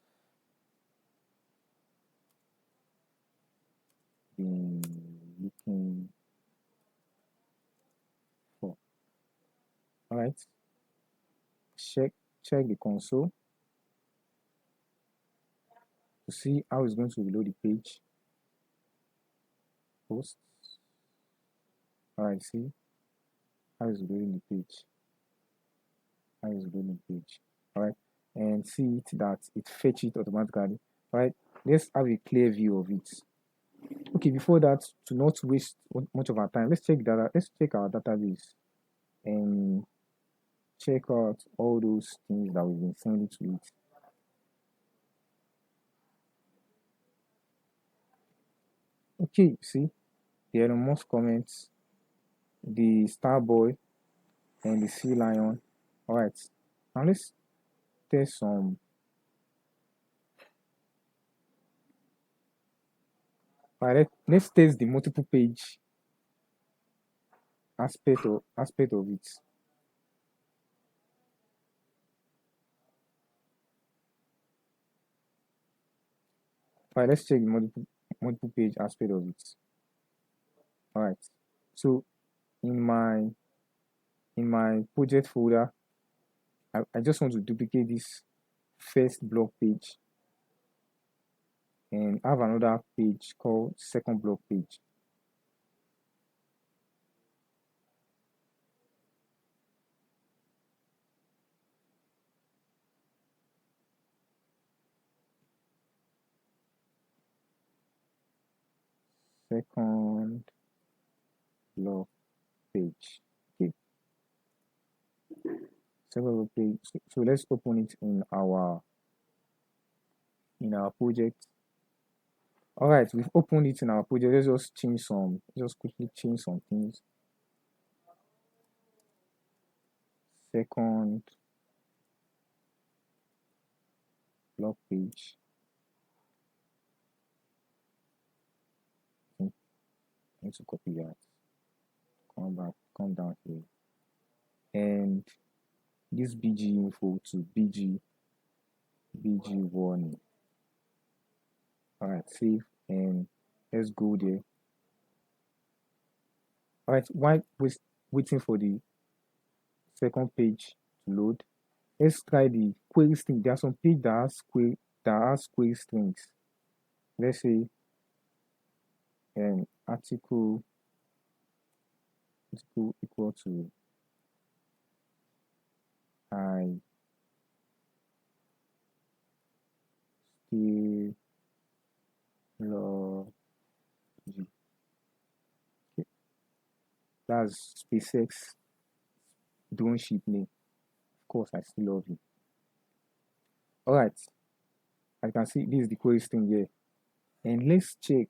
A: been looking for. All right, check the console to see how it's going to reload the page. Post. All right, see how it's reloading the page. How it's reloading the page. All right, and see it that it fetch it automatically. All right, let's have a clear view of it. Okay, before that, to not waste much of our time, let's check data. Let's check our database and check out all those things that we've been sending to it. Okay, see the Elon Musk comments, the Starboy, and the Sea Lion. All right, now let's test some. All right, let's test the multiple page aspect of it. All right, let's check the multiple page aspect of it. All right, so in my project folder, I just want to duplicate this first blog page and have another page called second blog page. Second blog page. Okay, second blog page. So let's open it in our project. All right, we've opened it in our project. Let's just quickly change some things. Second blog page. I need to copy that. Come down here. And this BG info to BG warning. All right, save and let's go there. All right, while waiting for the second page to load, let's try the query string. There are some page that has query strings. Let's say an article equal to I still love you. Okay. That's SpaceX drone ship name. Of course, I still love you. All right, I can see this is the query string here, and let's check.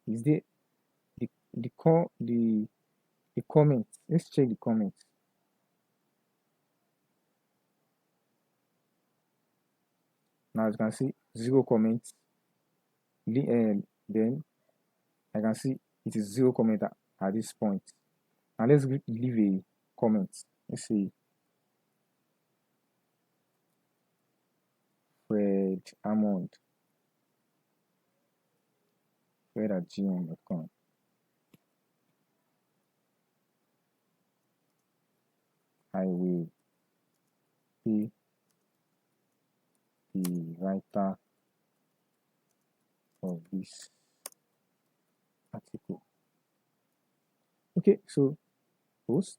A: Is there the comment? Let's check the comments. Now as you can see 0 comments. Then I can see it is 0 comment at this point. Now let's leave a comment. Let's say Fred Hammond, fred@gmail.com. I will pay after of this article. Okay, so post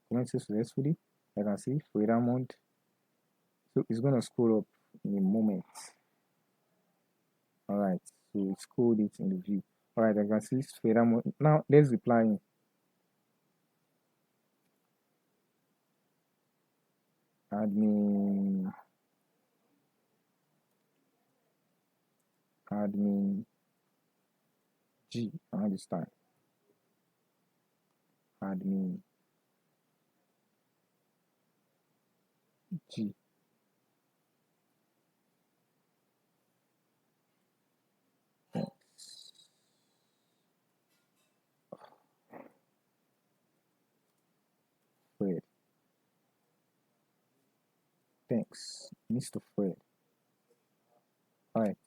A: commented successfully. I can see for Raymond. So it's gonna scroll up in a moment. Alright, so it's called it in the view. Alright, I can see Raymond. Now let's reply in. Admin G around this time. Admin G. Fred. Thanks, Mr. Fred. Alright,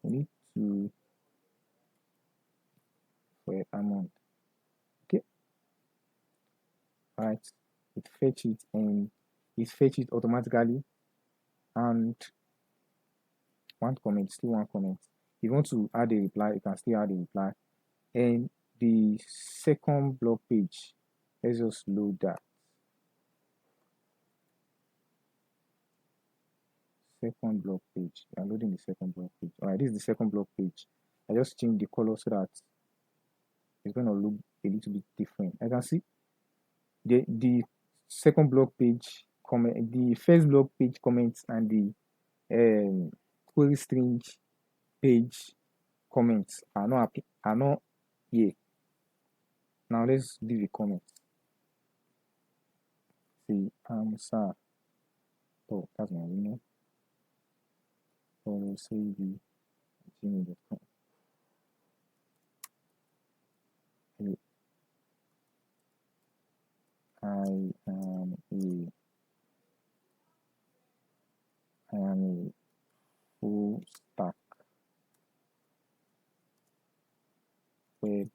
A: we need to Fred amount. Okay. Alright, it fetch it and it fetch it automatically. And one comment, still one comment. If you want to add a reply, you can still add a reply. And the second blog page, let's just load that. Second blog page. I'm loading the second blog page. Alright, this is the second blog page. I just changed the color so that it's gonna look a little bit different. I can see the second blog page comment, the first blog page comments, and the query string page comments are not here. Now let's leave a comment. See, sir. Oh, that's my email. Or say the gmail.com. I am a full stack web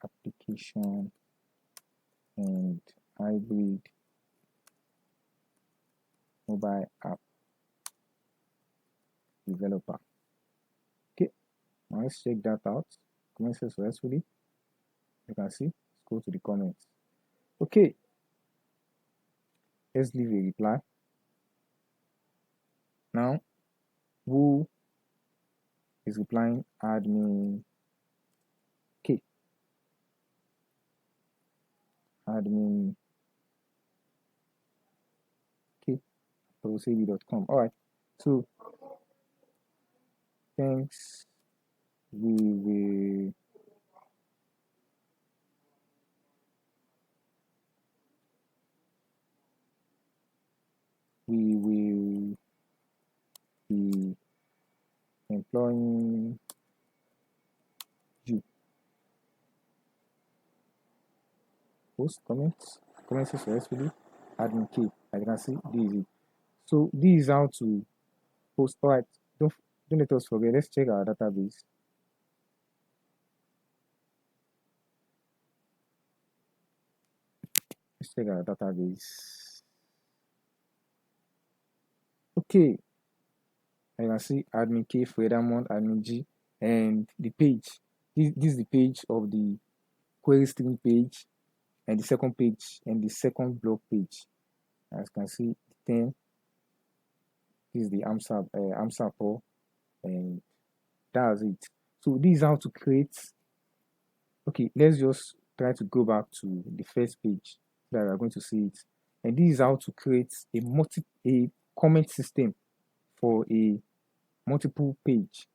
A: application and hybrid mobile app developer. Okay, now let's check that out. Comment successfully. You can see, let's go to the comments. Okay, let's leave a reply. Now, who is replying? Admin K. Admin K. .com. All right. So, thanks. We will be employing you. Post comments successfully. Admin K. As you can see, this is it. So this is how to post. All right. Don't let us forget. Let's check our database. Let's check our database. Okay. You can see admin K, Fredamont, admin G, and the page. This is the page of the query string page, and the second page, and the second blog page. As you can see, 10. This is the AMSA Pro, and that's it. So this is how to create. Okay, let's just try to go back to the first page that we are going to see it. And this is how to create a comment system for a multiple page,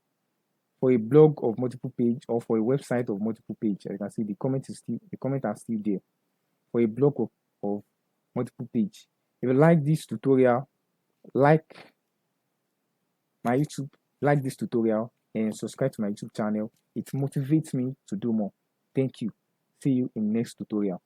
A: for a blog of multiple page, or for a website of multiple page. As you can see, the comment are still there for a blog of multiple page. If you like this tutorial, like my YouTube, like this tutorial, and subscribe to my YouTube channel. It motivates me to do more. Thank you. See you in next tutorial.